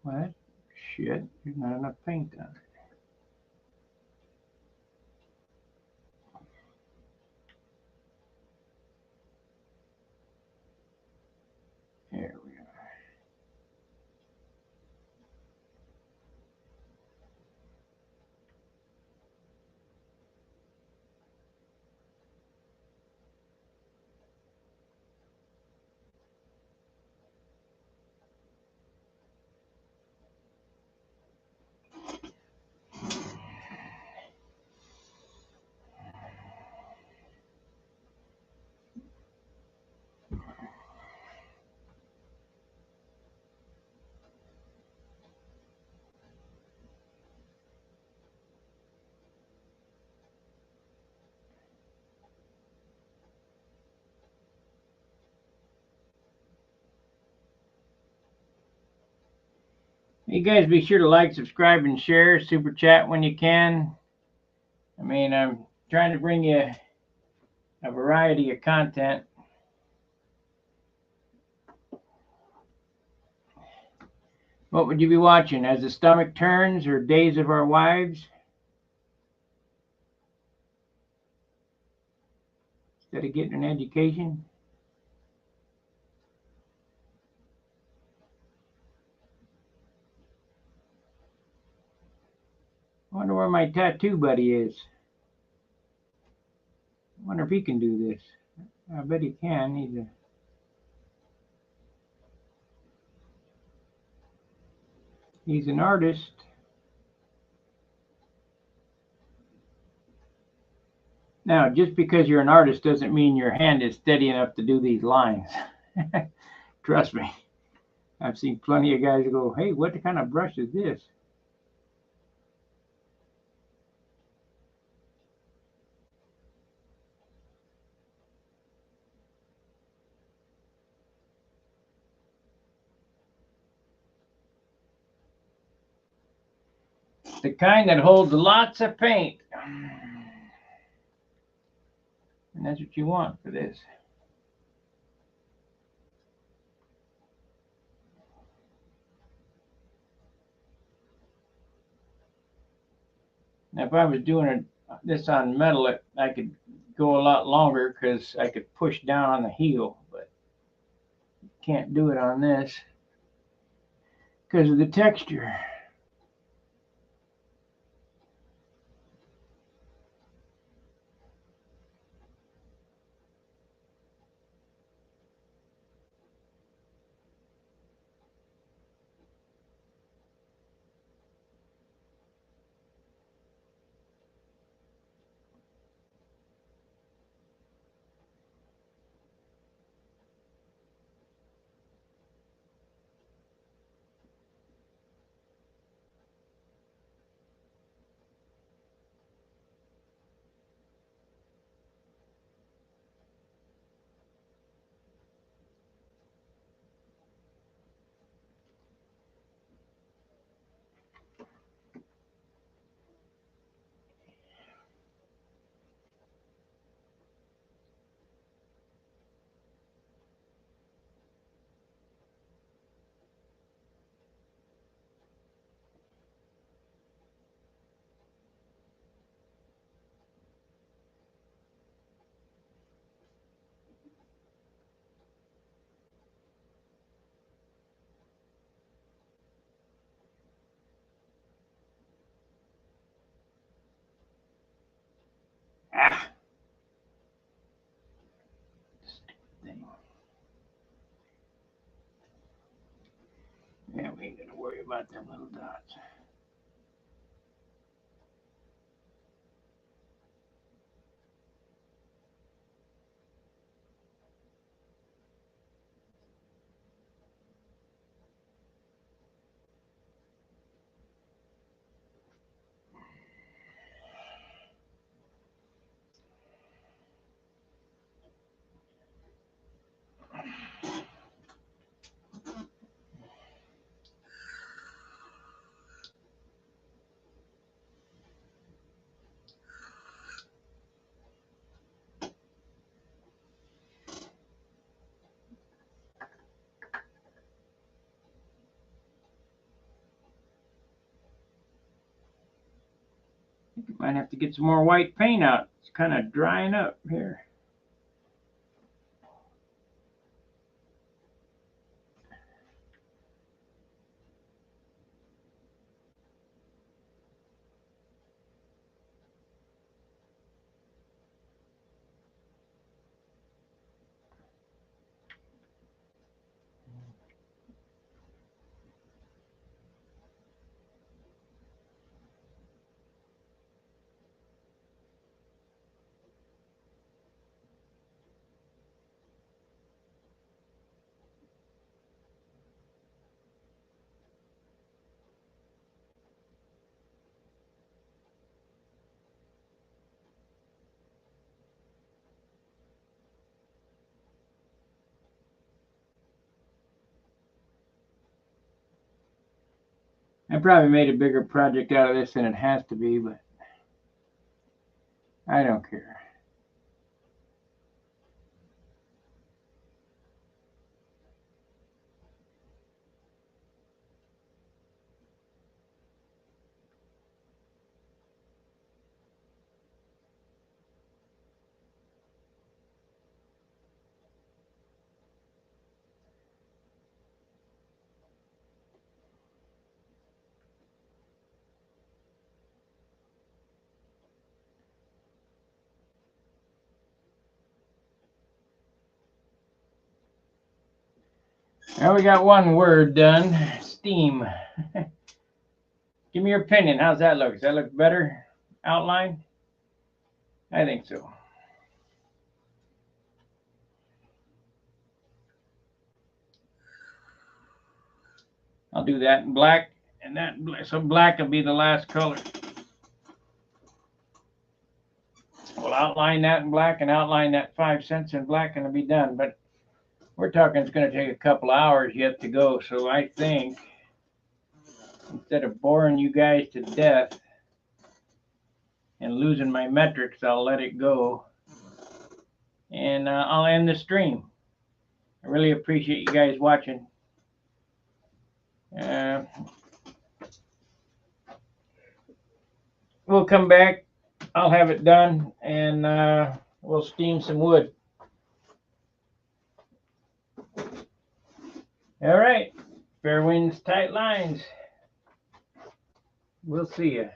What? Shit, there's not enough paint on it. There we are. You guys be sure to like, subscribe, and share. Super chat when you can. I mean, I'm trying to bring you a variety of content. What would you be watching? As the Stomach Turns or Days of Our Wives? Instead of getting an education? I wonder where my tattoo buddy is. I wonder if he can do this. I bet he can. He's an artist. Now, just because you're an artist doesn't mean your hand is steady enough to do these lines. Trust me. I've seen plenty of guys go, hey, what kind of brush is this? The kind that holds lots of paint. And that's what you want for this. Now, if I was doing this on metal, I could go a lot longer because I could push down on the heel, but can't do it on this because of the texture. Ah. Thing. Yeah, we ain't gonna worry about them little dots. Might have to get some more white paint out. It's kind of drying up here. I probably made a bigger project out of this than it has to be, but I don't care. Now we got one word done. Steam. Give me your opinion. How's that look? Does that look better outline? I think so. I'll do that in black, and that so black will be the last color. We'll outline that in black and outline that 5 cents in black, and it'll be done. But we're talking it's going to take a couple hours yet to go. So I think instead of boring you guys to death and losing my metrics, I'll let it go, and I'll end the stream. I really appreciate you guys watching. We'll come back. I'll have it done, and we'll steam some wood. All right. Fair winds, tight lines. We'll see you.